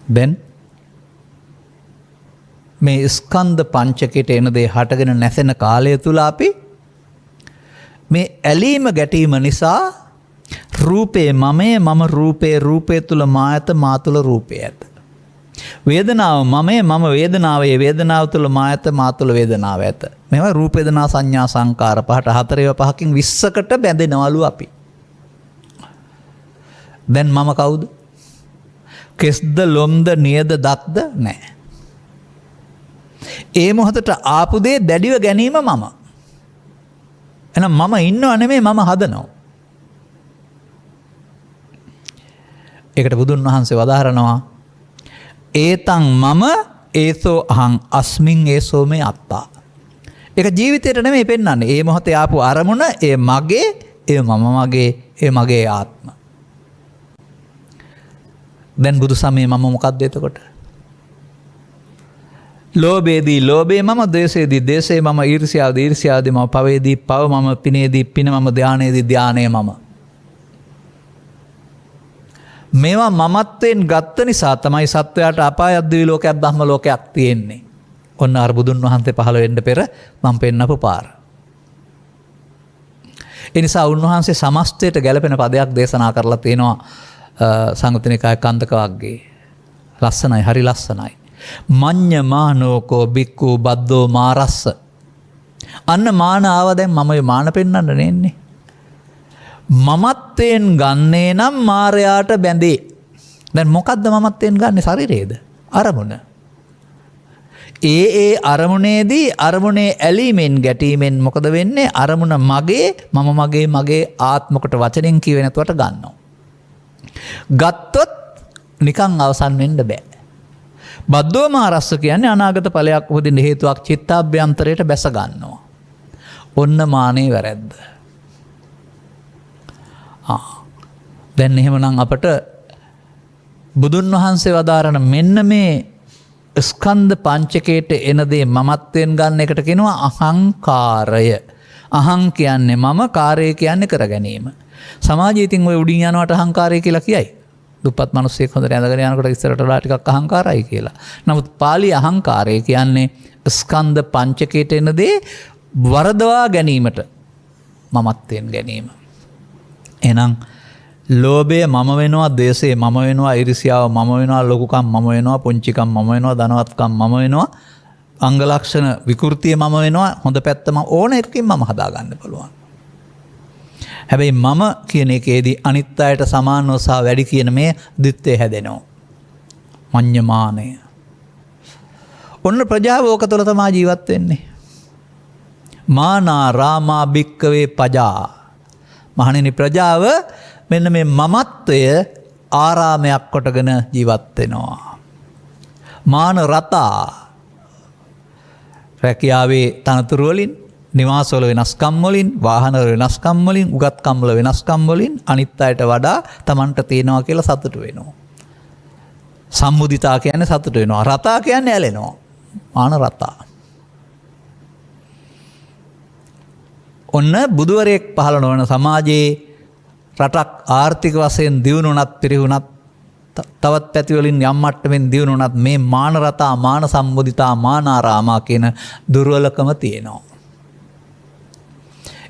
දැන් මේ ස්කන්ධ පංචකයට එන දේ හටගෙන නැසෙන කාලය තුල අපි මේ ඇලීම ගැටීම නිසා රූපේ මමය, මම රූපේ තුල මායත, මා තුල රූපය ඇත. වේදනාව මමය, මම වේදනාවේ, වේදනාව තුල මායත, මා තුල වේදනාව ඇත. මේවා රූප වේදනා සංඥා සංකාර පහට 4 5කින් 20කට බැඳෙනවලු අපි. දැන් මම කවුද? කෙස්ද, ලොම්ද, නියද, දත්ද? නැහැ. ඒ මොහොතට ආපු දේ දැඩිව ගැනීම මම. එහෙනම් මම ඉන්නව නෙමෙයි, මම හදනවා. ඒකට බුදුන් වහන්සේ වදාහරනවා ඒතං මම ඒසෝ අහං අස්මින් ඒසෝ මේ අත්තා. ඒක ජීවිතේට නෙමෙයි පෙන්වන්නේ. ඒ මොහොතේ ආපු අරමුණ ඒ මගේ, ඒ මම මගේ, ඒ මගේ ආත්ම. දැන් බුදු සමයේ මම මොකක්ද එතකොට? ලෝභයේදී ලෝභය මම, ද්වේෂයේදී ද්වේෂය මම, ඊර්ෂ්‍යාවේදී ඊර්ෂ්‍යාවදී මම, පවේදී පව මම, පිනේදී පින මම, ධානයේදී ධානය මම. මේවා මමත්වයෙන් ගත්ත නිසා තමයි සත්වයාට අපායක්, දිවි ලෝකයක්, බ්‍රහ්ම ලෝකයක් තියෙන්නේ. ඔන්න අර බුදුන් වහන්සේ පහළ වෙන්න පෙර මම පෙන්නපු පාර. ඒ නිසා උන්වහන්සේ සමස්තයට ගැලපෙන පදයක් දේශනා කරලා තියෙනවා සංයුත්ත නිකායේ කන්දක වග්ගයේ. ලස්සනයි, හරි ලස්සනයි. මඤ්ඤ මානෝකෝ බික්කු බද්දෝ මාරස්ස. අන්න මාන ආව දැන් මම මාන පෙන්වන්න නෙන්නේ. මමත්වයෙන් ගන්නේ නම් මාරයාට බැඳේ. දැන් මොකද්ද මමත්වයෙන් ගන්න? ශරීරයේද? අරමුණ. ඒ අරමුණේදී අරමුණේ ඇලීමෙන් ගැටීමෙන් මොකද වෙන්නේ? අරමුණ මගේ, මම මගේ ආත්මකට වචනෙන් කියවෙ නැතුවට ගන්නවා. ගත්තොත් නිකන් අවසන් වෙන්න බෑ. බද්දෝ මාරස්ස කියන්නේ අනාගත ඵලයක් උපදින්න හේතුවක් චිත්තාභ්‍යන්තරයට බැස ගන්නවා. ඔන්න මානේ වැරද්ද. දැන් එහෙමනම් අපට බුදුන් වහන්සේ වදාරන මෙන්න මේ ස්කන්ධ පංචකයට එන දේ මමත්වයෙන් ගන්න එකට කියනවා අහංකාරය. අහං කියන්නේ මම, කාරය කියන්නේ කර ගැනීම. සමාජයේ ඉතින් ඔය උඩින් යනවට අහංකාරය කියලා කියයි. දුප්පත් මිනිස්සෙක් හොඳට ඇඳගෙන යනකොට ඉස්සරට වඩා ටිකක් අහංකාරයි කියලා. නමුත් පාලි අහංකාරය කියන්නේ ස්කන්ධ පංචකයට එන දේ වරදවා ගැනීමට මමත්වයෙන් ගැනීම. එහෙනම් ලෝභය මම වෙනවා, ද්වේෂය මම වෙනවා, ඊර්ෂ්‍යාව මම වෙනවා, ලොකුකම් මම වෙනවා, පුංචිකම් මම වෙනවා, ධනවත්කම් මම වෙනවා, අංග ලක්ෂණ විකෘතිය මම වෙනවා, හොඳ පැත්ත මම ඕන එකකින් මම හදා ගන්න පුළුවන්. හැබැයි මම කියන එකේදී අනිත් අයට සමානව සහ වැඩි කියන මේ දිත්තේ හැදෙනවා. මඤ්ඤමානය. ඔන්න ප්‍රජාව ඕක තුළ තමයි ජීවත් වෙන්නේ. මානා රාමා භික්කවේ පජා. මහණෙනි ප්‍රජාව මෙන්න මේ මමත්වය ආරාමයක් කොටගෙන ජීවත් වෙනවා. මාන රතා. රැකියාවේ තනතුරු වලින්, නිවාසවල වෙනස්කම් වලින්, වාහනවල වෙනස්කම් වලින්, උගත්කම් වල වෙනස්කම් වලින් අනිත් අයට වඩා Tamanට තියනවා කියලා සතුටු වෙනවා. සම්මුදිතා කියන්නේ සතුටු වෙනවා. රතා කියන්නේ ඇලෙනවා. මාන රතා. ඔන්න බුදුවරයෙක් පහළ නොවන සමාජයේ රටක් ආර්ථික වශයෙන් දියුණුණත් පිරිහුණත් තවත් පැතිවලින් යම් මට්ටමින් දියුණුණත් මේ මාන රතා, මාන සම්මුදිතා, මානාරාමා කියන දුර්වලකම තියෙනවා.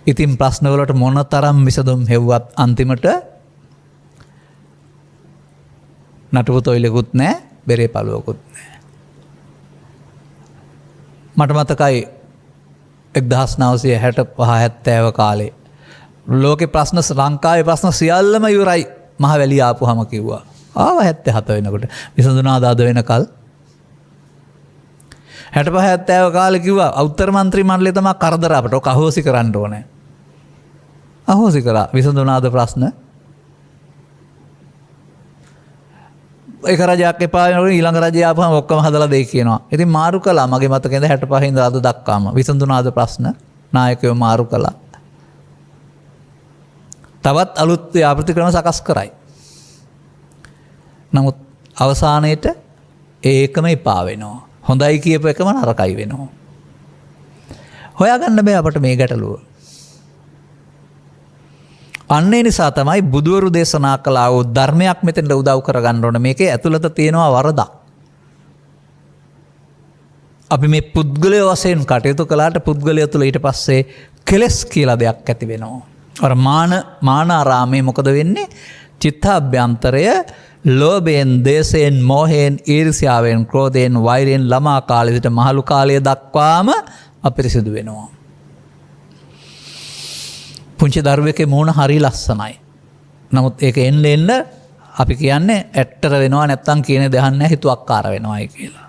ඉතින් ප්‍රශ්නවලට මොනතරම් විසඳුම් හෙව්වත් අන්තිමට නටපු තොইলකුත් නැහැ, බෙරේ පළුවකුත් නැහැ. මට මතකයි 1965-70 කාලේ ලෝකේ ප්‍රශ්න, ලංකාවේ ප්‍රශ්න සියල්ලම ඉවරයි මහවැලිය ආපුවම කිව්වා. ආව 77 වෙනකොට විසඳුනාද අද වෙනකල්? 65-70 කාලේ කිව්වා උත්තර මන්ත්‍රී මණ්ඩලය තමයි කරදර අපට. ඔක අහෝසි කරන්න ඕනේ. අහෝසි කරා. විසඳුනාද ප්‍රශ්න? ඒක රජයක් එපා වෙනකොට ඊළඟ රජය ආපුවම ඔක්කොම හදලා දෙයි කියනවා. ඉතින් මාරු කළා. මගේ මතකෙන්ද 65 ඉඳලා අද දක්වාම විසඳුනාද ප්‍රශ්න? නායකයෝ මාරු කළා. තවත් අලුත් ක්‍රම සකස් කරයි. නමුත් අවසානයේට ඒකම එපා වෙනවා. හොඳයි කියපු එකම නරකයි වෙනවා. හොයාගන්න බෑ අපට මේ ගැටලුව. අන්න ඒ නිසා තමයි බුදුවරු දේශනා කළා වූ ධර්මයක් මෙතෙන්ට උදව් කරගන්න ඕන. මේකේ ඇතුළත තියෙනවා වරදක්. අපි මේ පුද්ගලය වශයෙන් කටයුතු කළාට පුද්ගලය තුළ ඊට පස්සේ කෙලස් කියලා දෙයක් ඇති වෙනවා. අර මානාරාමයේ මොකද වෙන්නේ? චිත්තාභ්‍යන්තරය ලෝභයෙන්, දේශයෙන්, මෝහයෙන්, ඊර්ෂ්‍යාවෙන්, ක්‍රෝධයෙන්, වෛරයෙන් ළමා කාලේ සිට මහලු කාලය දක්වාම අපිරිසිදු වෙනවා. පුංචි දරුවෙකුගේ මූණ හරි ලස්සනයි. නමුත් ඒක එන්න අපි කියන්නේ ඇට්ටර වෙනවා, නැත්තම් කියන දෙහන්නේ හිතුවක්කාර වෙනවායි කියලා.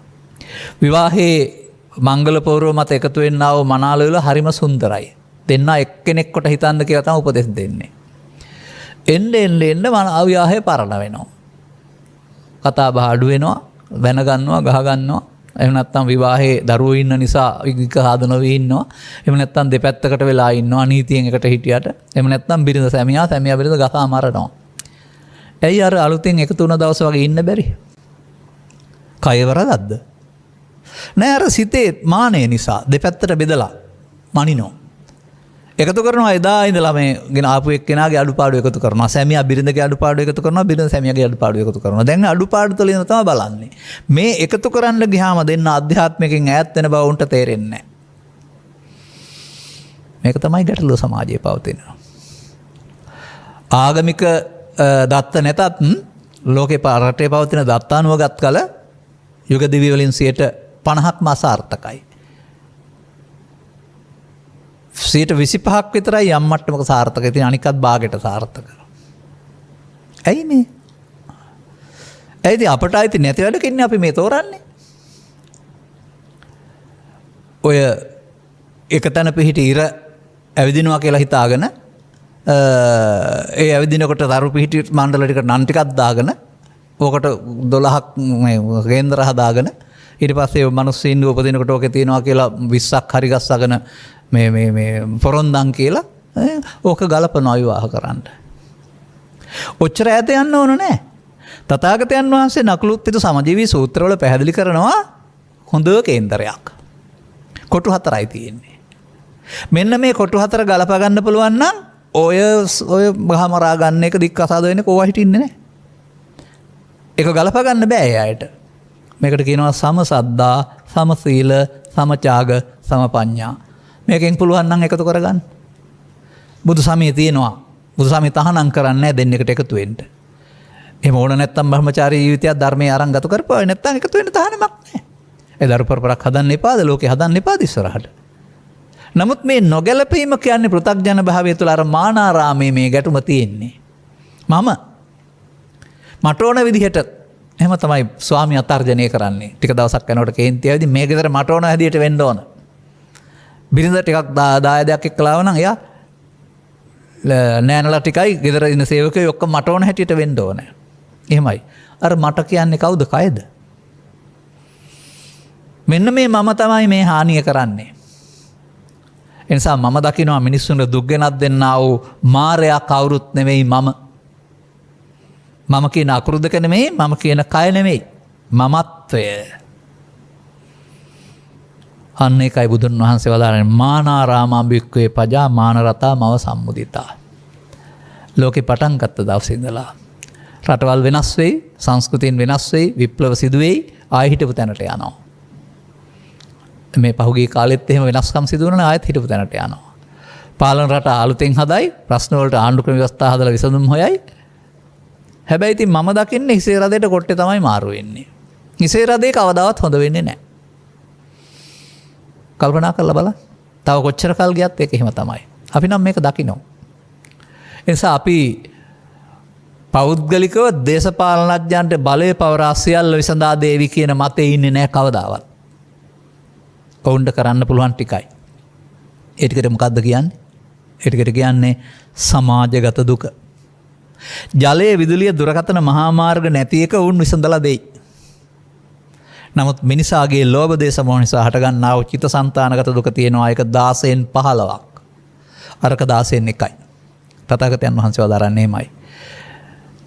විවාහයේ මංගල පෝරුව මත එකතු වෙන්නා වූ මනාලවල හරිම සුන්දරයි. දෙන්න එක්කෙනෙක් කොට හිතන්න කියලා තමයි උපදෙස් දෙන්නේ. එන්න විවාහය පරණ වෙනවා. කතා බහ අඩු වෙනවා, වෙන ගන්නවා, ගහ ගන්නවා. එහෙම නැත්නම් විවාහයේ දරුවෝ ඉන්න නිසා විග්ග හාදන වෙ ඉන්නවා. එහෙම නැත්නම් දෙපැත්තකට වෙලා ඉන්නවා නීතියෙන් එකට හිටියට. එහෙම නැත්නම් බිරිඳ සැමියා බිරිඳ ගසා මරනවා. ඇයි අර අලුතෙන් එකතු වුණ දවස් වගේ ඉන්න බැරි? කය වරදක්ද? නෑ, අර සිතේ මානය නිසා දෙපැත්තට බෙදලා මනිනෝ. එකතු කරනවා. එදා ඉඳලා මේ ගෙන ආපු එක්කෙනාගේ අඩුපාඩු එකතු කරනවා. සැමියා බිරිඳගේ අඩුපාඩු එකතු කරනවා. බිරිඳ සැමියාගේ අඩුපාඩු එකතු කරනවා. දැන් අඩුපාඩු තුළ ඉඳලා තමයි බලන්නේ. මේ එකතු කරන්න ගියාම දෙන්න අධ්‍යාත්මයෙන් ඈත් වෙන බව උන්ට තේරෙන්නේ නැහැ. මේක තමයි ගැටලුව සමාජයේ පවතින. ආගමික දත්ත නැතත් ලෝකේ රටේ පවතින දත්තානුව ගත් කල යුග දිවි වලින් 50%ක්ම අසාර්ථකයි. 25% විතරයි යම් මට්ටමක සාර්ථක. ඉතින් අනිකත් භාගයට සාර්ථක. ඇයි මේ? ඇයිද අපට අයිති නැති වැඩකින්නේ අපි මේ තෝරන්නේ? ඔය එක තැන පිහිටි ඉර ඇවිදිනවා කියලා හිතාගෙන ඒ ඇවිදිනකොට දරු පිහිටි මණ්ඩල ටිකට නන් ටිකක් දාගෙන ඕකට 12ක් කේන්දර හදාගෙන ඊට පස්සේ මිනිස්සුන් උපදිනකොට ඕකේ තියනවා කියලා 20ක් හරි ගස්සගෙන මේ පොරොන්දම් කියලා ඕක ගලපනවා විවාහ කරන්න. ඔච්චර ඈත යන්න ඕන නෑ. තථාගතයන් වහන්සේ නකුලුත්ථිත සමජීවී සූත්‍රවල පැහැදිලි කරනවා හොඳ කේන්දරයක්. කොටු 4යි තියෙන්නේ. මෙන්න මේ කොටු 4 ගලපා ගන්න පුළුවන් නම් ඔය ගහමරා ගන්න එක දික් අසාද වෙන්නේ කොවා හිටින්නේ නැහැ. ඒක ගලපා ගන්න බෑ ඒ අයට. මේකට කියනවා සමසද්දා, සමසීල, සමචාග, සමපඤ්ඤා. මේකෙන් පුළුවන් නම් එකතු කරගන්න. බුදු සමයේ තියෙනවා. බුදු සමයේ තහනම් කරන්නේ නැහැ දෙන්නෙකුට එකතු වෙන්න. එහෙම ඕන නැත්තම් බ්‍රහ්මචාරී ජීවිතයක් ධර්මයේ අරන් ගත කරපුවා නැත්තම් එකතු වෙන්න තහනමක් නැහැ. ඒ දරු පරපරක් හදන්න එපාද? ලෝකේ හදන්න එපාද ඉස්සරහට? නමුත් මේ නොගැලපීම කියන්නේ පෘථග්ජන භාවය තුළ අර මානාරාමයේ මේ ගැටුම තියෙන්නේ. මට ඕන විදිහට එහෙම තමයි ස්වාමියා තර්ජනය කරන්නේ. ටික දවසක් යනකොට කේන්ති ආවේදී මේ ගෙදර මට ඕන හැදියට වෙන්න ඕන. බිරිඳ ටිකක් දායදයක් එක්කලා ආව නම් එයා නෑනලා ටිකයි ගෙදර ඉන්න සේවකයෝ ඔක්කොම මට ඕන හැටියට වෙන්න ඕන. එහෙමයි. අර මට කියන්නේ කවුද? කයද? මෙන්න මේ මම තමයි මේ හානිය කරන්නේ. එනිසා මම දකිනවා මිනිස්සුන්ට දුක් ගෙනත් දෙන්නා වූ මාරයා කවුරුත් නෙමෙයි මම. මම කියන අකුරුදක නෙමෙයි, මම කියන කය නෙමෙයි. මමත්වය. අන්න ඒකයි බුදුන් වහන්සේ වදාළන්නේ මානාරාමා භික්ඛවේ පජා මානරතා මව සම්මුදිතා. ලෝකේ පටන් ගත්ත දවසේ ඉඳලා රටවල් වෙනස් වෙයි, සංස්කෘතීන් වෙනස් වෙයි, විප්ලව සිදු වෙයි, ආයෙ හිටපු තැනට යනවා. මේ පහුගිය කාලෙත් එහෙම වෙනස්කම් සිදු වුණා ආයෙත් හිටපු තැනට යනවා. පාලන රට අලුතෙන් හදයි, ප්‍රශ්න වලට ආණ්ඩු ක්‍රම ව්‍යවස්ථා හදලා විසඳුම් හොයයි. හැබැයි ඉතින් මම දකින්නේ හිසේ රදේට කොට්ටේ තමයි මාරු වෙන්නේ. හිසේ රදේ කවදාවත් හොඳ වෙන්නේ නැහැ. කල්පනා කරලා බලන්න. තව කොච්චර කල් ගියත් ඒක එහෙම තමයි. අපි නම් මේක දකිනවා. ඒ නිසා අපි පෞද්ගලිකව දේශපාලනඥයන්ට බලය පවරා සියල්ල විසඳා දේවි කියන මතේ ඉන්නේ නැහැ කවදාවත්. ඔවුන්ට කරන්න පුළුවන් ටිකයි. ඒ ටිකට මොකද්ද කියන්නේ? ඒ ටිකට කියන්නේ සමාජගත දුක. ජලයේ විදුලිය දුරකථන මහා මාර්ග නැති එක වුන් විසඳලා දෙයි. නමුත් මිනිසාගේ ලෝභ දේශ මොහ නිසා හටගන්නා වූ චිත්තසංතානගත දුක තියෙනවා. ඒක 16න් 15ක්. අරක 16න් 1යි. තථාගතයන් වහන්සේ වදාරන්නේ එමයයි.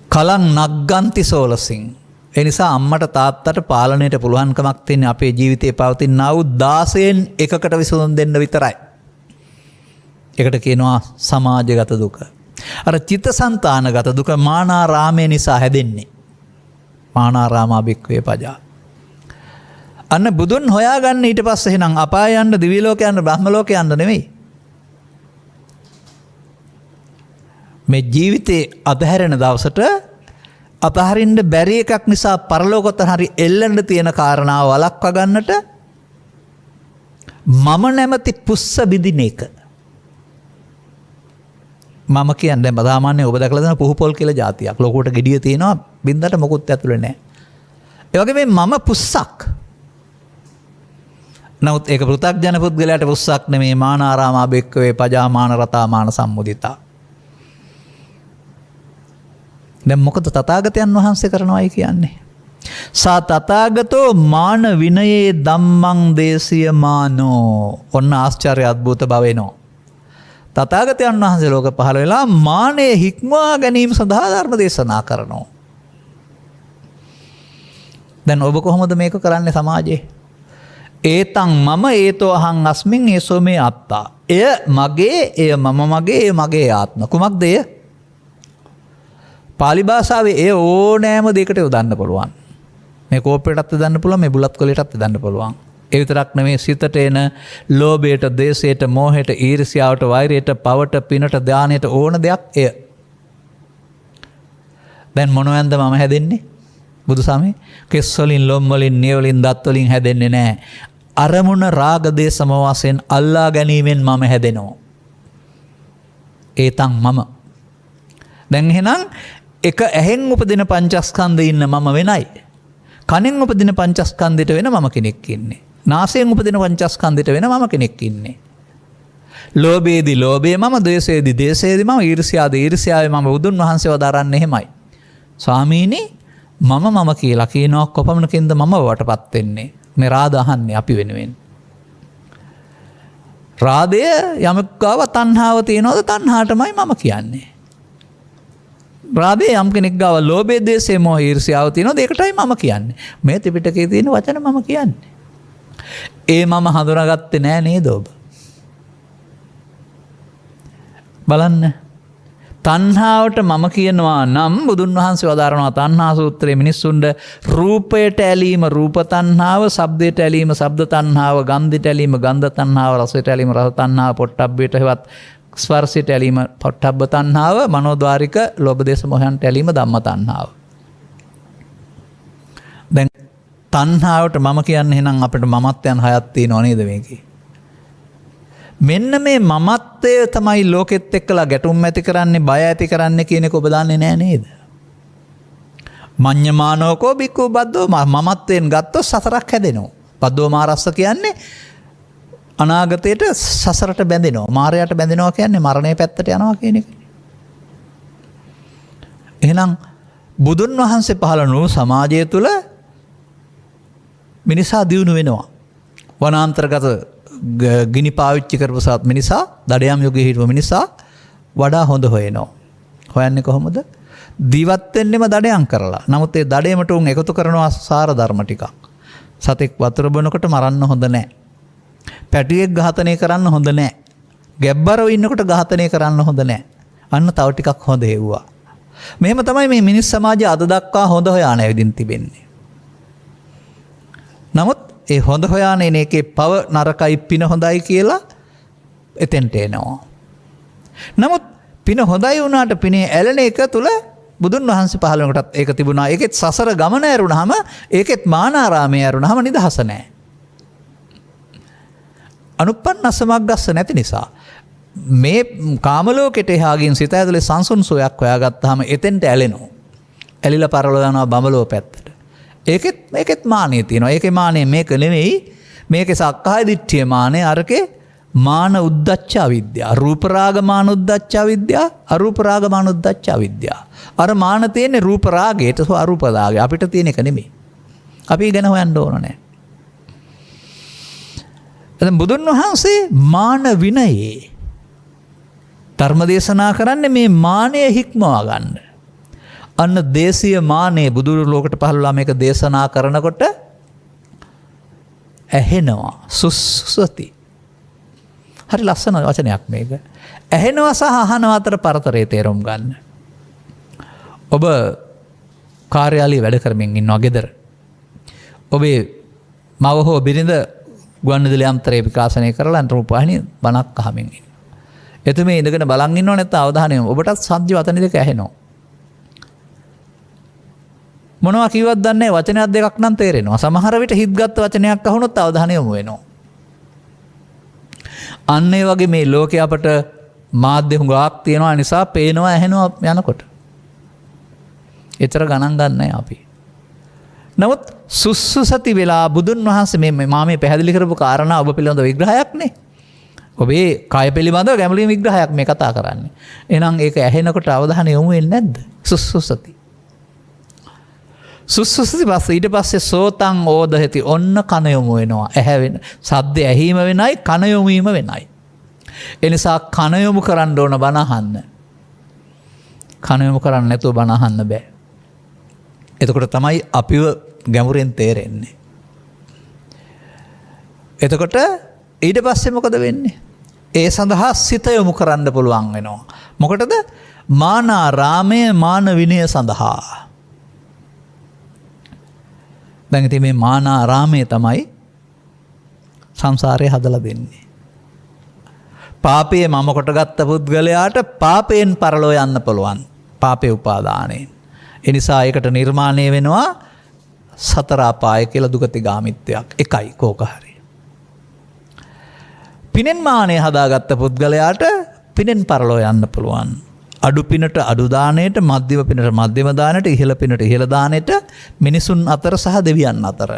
කලං නග්ගන්ති සෝලසින්. ඒ නිසා අම්මට තාත්තට පාලනයට පුළුවන්කමක් තියෙන අපේ ජීවිතේ පවතිනා වූ 16න් එකකට විසඳුම් දෙන්න විතරයි. ඒකට කියනවා සමාජගත දුක. අර චිත්තසංතානගත දුක මානාරාමයේ නිසා හැදෙන්නේ. මානාරාමා භික්ඛවේ පජා. අන්න බුදුන් හොයාගන්න ඊට පස්සේ එහෙනම් අපාය යන්න, දිව්‍ය ලෝක යන්න, බ්‍රහ්ම ලෝක යන්න නෙමෙයි. මේ ජීවිතේ අතහැරෙන දවසට අතහරින්න බැරි එකක් නිසා පරලෝකත හරි එල්ලෙන්න තියෙන කාරණාව වළක්වා ගන්නට මම නැමැති පුස්ස බිඳින එක. මම කියන්නේ දැන් සාමාන්‍යයෙන් ඔබ දැකලා දෙන පුහු පොල් කියලා જાතියක්. ලෝකෙට gediya තියෙනවා බින්දට මොකුත් ඇතුලේ නැහැ. ඒ වගේ මේ මම පුස්සක්. නමුත් ඒක පෘථග්ජන පුද්ගලයාට පුස්සක් නෙමේ. මානාරාමා භික්ඛවේ පජා මානරතා මාන සම්මුදිතා. දැන් මොකද තථාගතයන් වහන්සේ කරනවායි කියන්නේ? සා තථාගතෝ මාන විනයේ ධම්මං දේශියමානෝ. ඔන්න ආශ්චර්ය අద్భుත බව එනවා. තථාගතයන් වහන්සේ ලෝක පහළ වෙලා මානයේ හික්මවා ගැනීම සඳහා ධර්ම දේශනා කරනවා. දැන් ඔබ කොහොමද මේක කරන්නේ සමාජයේ? ඒතං මම ඒතෝ අහං අස්මින් ඒසෝ මේ අත්තා. එය මගේ, එය මම මගේ, එය මගේ ආත්ම. කුමක්ද එය? පාලි භාෂාවේ එය ඕනෑම දෙයකට යොදන්න පුළුවන්. මේ කෝප්පයටත් යොදන්න පුළුවන්, මේ බුලත් කොලයටත් යොදන්න පුළුවන්. ඒ විතරක් නෙමෙයි සිතට එන ලෝභයට, ද්වේෂයට, මෝහයට, ඊර්ෂ්‍යාවට, වෛරයට, පවට, පිනට, ධානයට ඕන දෙයක් එය. දැන් මොනවන්ද මම හැදෙන්නේ? බුදු සමේ කෙස් වලින්, ලොම් වලින්, නිය වලින්, දත් වලින් හැදෙන්නේ නැහැ. අරමුණ රාග දේශ මොහ වශයෙන් අල්ලා ගැනීමෙන් මම හැදෙනවා. ඒතන් මම. දැන් එහෙනම් එක ඇහෙන් උපදින පංචස්කන්ධේ ඉන්න මම වෙනයි. කනෙන් උපදින පංචස්කන්ධෙට වෙන මම කෙනෙක් ඉන්නේ. නාසයෙන් උපදින පංචස්කන්ධෙට වෙන මම කෙනෙක් ඉන්නේ. ලෝභයේදී ලෝභය මම, ද්වේෂයේදී ද්වේෂයේදී මම, ඊර්ෂ්‍යාවේදී ඊර්ෂ්‍යාවේ මම බුදුන් වහන්සේ වදාරන්නේ එහෙමයි. ස්වාමීනි මම කියලා කියනවා කොපමණකින්ද මම වටපත් වෙන්නේ? මේ රාද අහන්නේ අපි වෙනුවෙන්. රාදය යමෙක් ගාව තණ්හාව තියනවද? තණ්හාටමයි මම කියන්නේ. රාදේ යම් කෙනෙක් ගාව ලෝභය, ද්වේෂය, මොහ, ඊර්ෂ්‍යාව තියනවද? ඒකටයි මම කියන්නේ. මේ ත්‍රිපිටකයේ තියෙන වචන මම කියන්නේ. ඒ මම හඳුනාගත්තේ නෑ නේද ඔබ? බලන්න. තණ්හාවට මම කියනවා නම් බුදුන් වහන්සේ වදාරනවා තණ්හා සූත්‍රයේ මිනිස්සුන්ට රූපයට ඇලීම රූප තණ්හාව, ශබ්දයට ඇලීම ශබ්ද තණ්හාව, ගන්ධයට ඇලීම ගන්ධ තණ්හාව, රසයට ඇලීම රස තණ්හාව, පොට්ටබ්බයට හෙවත් ස්පර්ශයට ඇලීම පොට්ටබ්බ තණ්හාව, මනෝද්වාරික ලෝභ දේශ මොහයන්ට ඇලීම ධම්ම තණ්හාව. දැන් තණ්හාවට මම කියන්නේ එහෙනම් අපිට මමත්වයන් හයක් තියෙනව නේද මේකේ? මෙන්න මේ මමත්වය තමයි ලෝකෙත් එක්කලා ගැටුම් ඇති කරන්නේ, බය ඇති කරන්නේ කියන එක ඔබ දන්නේ නෑ නේද? මඤ්ඤමානෝකෝ බික්ඛු බද්දෝ මමත්වයෙන් ගත්තොත් සසරක් හැදෙනවා. බද්දෝ මාරස්ස කියන්නේ අනාගතයට සසරට බැඳෙනවා. මාරයට බැඳෙනවා කියන්නේ මරණය පැත්තට යනවා කියන එක. එහෙනම් බුදුන් වහන්සේ පහළ වූ සමාජය තුළ මිනිසා දියුණු වෙනවා. වනාන්තරගත ගිනි පාවිච්චි කරපු සත් මිනිසා, දඩයම් යුගයේ හිටපු මිනිසා වඩා හොඳ හොයනවා. හොයන්නේ කොහොමද? දිවත් වෙන්නෙම දඩයම් කරලා. නමුත් ඒ දඩේමට උන් එකතු කරනවා සාර ධර්ම ටිකක්. සතෙක් වතුර බොනකොට මරන්න හොඳ නැහැ. පැටියෙක් ඝාතනය කරන්න හොඳ නැහැ. ගැබ්බරව ඉන්නකොට ඝාතනය කරන්න හොඳ නැහැ. අන්න තව ටිකක් හොඳ හේව්වා. මෙහෙම තමයි මේ මිනිස් සමාජය අද දක්වා හොඳ හොයාන ඇවිදින් තිබෙන්නේ. නමුත් ඒ හොඳ හොයාන එන එකේ පව නරකයි පින හොඳයි කියලා එතෙන්ට එනවා. නමුත් පින හොඳයි වුණාට පිනේ ඇලෙන එක තුල බුදුන් වහන්සේ පහළ වෙනකොටත් ඒක තිබුණා. ඒකෙත් සසර ගමන ඇරුණාම, ඒකෙත් මානාරාමයේ ඇරුණාම නිදහස නැහැ. අනුප්පන්නස්ස මග්ගස්ස නැති නිසා මේ කාම ලෝකෙට එහා ගින් සිත ඇතුලේ සංසුන් සෝයක් හොයාගත්තාම එතෙන්ට ඇලෙනවා. ඇලිලා පරලෝ යනවා බඹලෝ පැත්තට. ඒකෙත් මානෙ තියෙනවා. ඒකේ මානෙ මේක නෙවෙයි. මේකේ සක්කාය දිට්ඨිය මානෙ, අරකේ මාන උද්දච්ච අවිද්‍යාව. රූප රාග මාන උද්දච්ච අවිද්‍යාව, අරූප රාග මාන උද්දච්ච අවිද්‍යාව. අර මාන තියෙන්නේ රූප රාගයට, අරූප රාගය. අපිට තියෙන එක නෙමෙයි. අපි ගැන හොයන්න ඕන නැහැ. එතන බුදුන් වහන්සේ මාන විනයේ ධර්ම දේශනා කරන්නේ මේ මානය හික්මවා ගන්න. අන්න දේශීය මානයේ බුදුරු ලෝකට පහළලා මේක දේශනා කරනකොට ඇහෙනවා. සුස්සති. හරි ලස්සන වචනයක් මේක. ඇහෙනවා සහ අහනවා අතර පරතරය තේරුම් ගන්න. ඔබ කාර්යාලයේ වැඩ කරමින් ඉන්නවා ගෙදර. ඔබේ මව හෝ බිරිඳ ගුවන්විදුලි යන්ත්‍රය විකාශනය කරලා රූපවාහිනිය බණක් අහමින් ඉන්නවා. එතුමේ ඉඳගෙන බලන් ඉන්නව නැත්නම් අවධානය ඔබටත් සද්ද වචන දෙක ඇහෙනවා. මොනවා කිව්වත් දන්නේ වචනයක් දෙකක් නම් තේරෙනවා. සමහර විට හිත්ගත් වචනයක් අහුනොත් අවධානය යොමු වෙනවා. අන්න ඒ වගේ මේ ලෝකේ අපට මාධ්‍ය හුඟක් තියෙනවා නිසා පේනවා ඇහෙනවා යනකොට. ඒතර ගණන් ගන්නෑ අපි. නමුත් සුස්සති වෙලා බුදුන් වහන්සේ මේ පැහැදිලි කරපු කාරණා ඔබ පිළිබඳ විග්‍රහයක් නේ. ඔබේ කාය පිළිබඳව ගැඹුරින් විග්‍රහයක් මේ කතා කරන්නේ. එහෙනම් ඒක ඇහෙනකොට අවධානය යොමු වෙන්නේ නැද්ද? සුස්සති. සුස්සති පස්සේ ඊට පස්සේ සෝතං ඕදහති. ඔන්න කන යොමු වෙනවා. ඇහැ වෙන සද්ද ඇහිම වෙනයි, කන යොමු වීම වෙනයි. ඒ නිසා කන යොමු කරන්න ඕන බණ අහන්න. කන යොමු කරන්නේ නැතුව බණ අහන්න බෑ. එතකොට තමයි අපිව ගැඹුරෙන් තේරෙන්නේ. එතකොට ඊට පස්සේ මොකද වෙන්නේ? ඒ සඳහා සිත යොමු කරන්න පුළුවන් වෙනවා. මොකටද? මානාරාමය, මාන විනය සඳහා. දැන් ඉතින් මේ මානාරාමය තමයි සංසාරේ හදලා දෙන්නේ. පාපයේ මම කොටගත්ත පුද්ගලයාට පාපයෙන් පරලෝ යන්න පුළුවන්. පාපේ උපාදානයෙන්. එනිසා ඒකට නිර්මාණය වෙනවා සතර අපාය කියලා දුගතිගාමිත්වයක්. එකයි කෝක හරි. පිනෙන් මානෙ හදාගත්ත පුද්ගලයාට පිනෙන් පරලෝ යන්න පුළුවන්. අඩු පිනට අඩු දාණයට, මධ්‍යම පිනට මධ්‍යම දාණයට, ඉහළ පිනට ඉහළ දාණයට මිනිසුන් අතර සහ දෙවියන් අතර.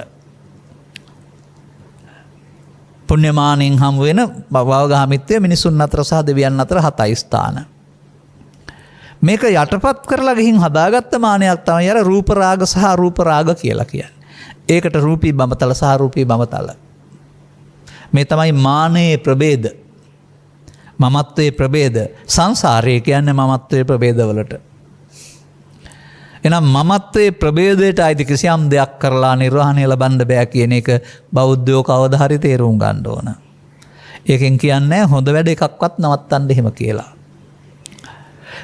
පුණ්‍යමානෙන් හමු වෙන භවගාමිත්වය මිනිසුන් අතර සහ දෙවියන් අතර 7යි ස්ථාන. මේක යටපත් කරලා ගිහින් හදාගත්ත මානයක් තමයි අර රූප රාග සහ අරූප රාග කියලා කියන්නේ. ඒකට රූපී බඹතල සහ අරූපී බඹතල. මේ තමයි මානයේ ප්‍රභේද. මමත්වයේ ප්‍රභේද. සංසාරය කියන්නේ මමත්වයේ ප්‍රභේදවලට. එනම් මමත්වයේ ප්‍රභේදයට අයිති කිසියම් දෙයක් කරලා නිර්වාණය ලබන්න බෑ කියන එක බෞද්ධයෝ කවදා හරි තේරුම් ගන්න ඕන. ඒකෙන් කියන්නේ හොඳ වැඩ එකක්වත් නවත්තන්න එහෙම කියලා.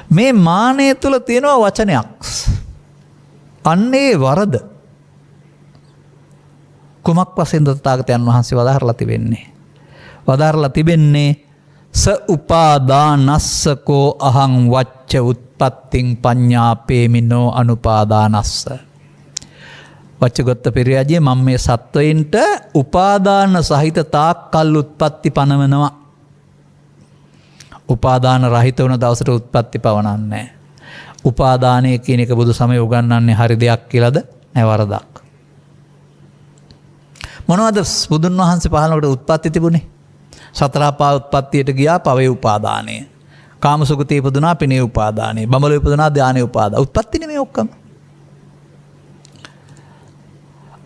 මේ මානය තුළ තියෙනවා වචනයක්. අන්නේ වරද කුමක් වශයෙන්ද තථාගතයන් වහන්සේ වදාරලා තිබෙන්නේ? වදාරලා තිබෙන්නේ ස උපාදානස්සකෝ අහං වච්ච උත්පත්තිං පඤ්ඤාපේමිනෝ අනුපාදානස්ස. වච්චගොත්ත පෙරියාජිය මම මේ සත්වයින්ට උපාදාන සහිත තාක් කල් උත්පත්ති පනවනවා. උපාදාන රහිත වන දවසට උත්පත්ති පවනන්නේ. උපාදානය කියන එක බුදු සමය උගන්වන්නේ හරි දෙයක් කියලාද? නෑ, වරදක්. මොනවද බුදුන් වහන්සේ පහළකට උත්පත්ති තිබුණේ? සතර අපා උත්පත්තියට ගියා පවේ උපාදානය. කාමසුගතේ ඉපදුනා පිනේ උපාදානය. බඹලෝ ඉපදුනා ධානයේ උපාදාන. උත්පත්ති නෙමෙයි ඔක්කොම.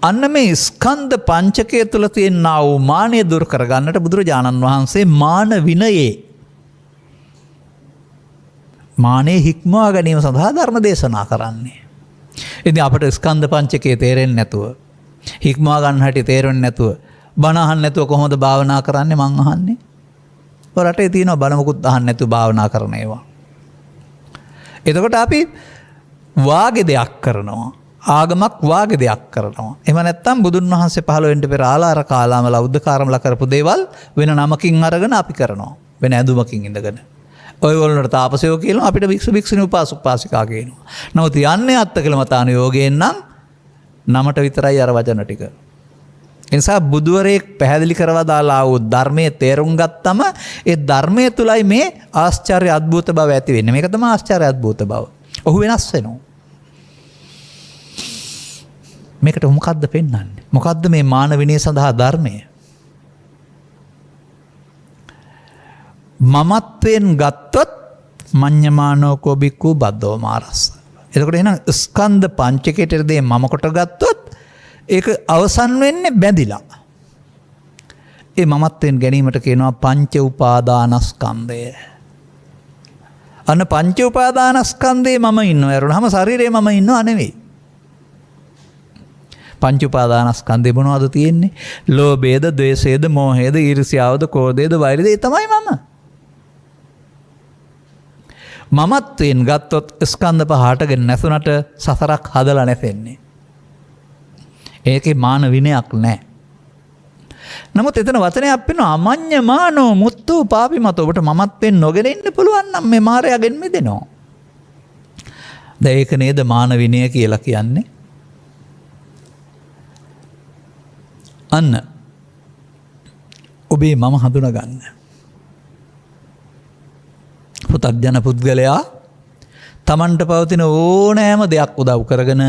අන්න මේ ස්කන්ධ පංචකය තුළ තියෙනා වූ මානය දුරු කරගන්නට බුදුරජාණන් වහන්සේ මාන විනයේ මානේ හික්මවා ගැනීම සඳහා ධර්ම දේශනා කරන්නේ. ඉතින් අපට ස්කන්ධ පංචකය තේරෙන්නේ නැතුව, හික්මවා ගන්න හැටි තේරෙන්නේ නැතුව, බණ අහන්න නැතුව කොහොමද භාවනා කරන්නේ? මං අහන්නේ. ඔය රටේ තියෙනවා බණ මුකුත් අහන්න නැතුව භාවනා කරන ඒවා. එතකොට අපි වාගේ දෙයක් කරනවා. ආගමක් වාගේ දෙයක් කරනවා. එහෙම නැත්නම් බුදුන් වහන්සේ පහළ වෙන්න පෙර ආලාර කාලාමල උද්දකාරමල කරපු දේවල් වෙන නමකින් අරගෙන අපි කරනවා. වෙන ඇඳුමකින් ඉඳගෙන. ඔය වලට තාපසයෝ කියනවා, අපිට භික්ෂු භික්ෂුණී උපාසක උපාසිකා කියනවා. නමුත් යන්නේ අත්තකලමතාන යෝගයෙන් නම් නමට විතරයි අර වචන ටික. ඒ නිසා බුදුවරයෙක් පැහැදිලි කරලා දාලා වූ ධර්මයේ තේරුම් ගත්තම ඒ ධර්මයේ තුලයි මේ ආශ්චර්ය අద్భుත බව ඇති වෙන්නේ. මේක තමයි ආශ්චර්ය අద్భుත බව. ඔහු වෙනස් වෙනවා. මේකට මොකද්ද පෙන්වන්නේ? මොකද්ද මේ මාන විනය සඳහා ධර්මය? මමත්වෙන් ගත්තොත් මඤ්ඤමානෝ කෝබික්කු බද්දෝ මාරස්ස. එතකොට එහෙනම් ස්කන්ධ පංචකයට දේ මම කොට ගත්තොත් ඒක අවසන් වෙන්නේ බැඳිලා. ඒ මමත්වෙන් ගැනීමට කියනවා පංච උපාදානස්කන්ධය. අන්න පංච උපාදානස්කන්ධේ මම ඉන්නවා. ඒරුණාම ශරීරේ මම ඉන්නව නෙවෙයි. පංච උපාදානස්කන්ධේ මොනවද තියෙන්නේ? ලෝභයද, ද්වේෂයද, මෝහයද, ඊර්ෂ්‍යාවද, ක්‍රෝධයද, වෛරයද? ඒ තමයි මම. මමත්වෙන් ගත්තොත් ස්කන්ධ පහටගෙන නැසුනට සසරක් හදලා නැසෙන්නේ. ඒකේ මාන විනයක් නැහැ. නමුත් එතන වචනයක් වෙනවා අමඤ්ඤමානෝ මුත්තෝ පාපිමතෝ. ඔබට මමත්වෙන් නොගෙන ඉන්න පුළුවන් නම් මේ මායාවෙන් මිදෙනවා. දැන් ඒක නේද මාන විනය කියලා කියන්නේ? අන්න ඔබේ මම හඳුනා ගන්න. පුතග්ජන පුද්ගලයා තමන්ට පවතින ඕනෑම දෙයක් උදව් කරගෙන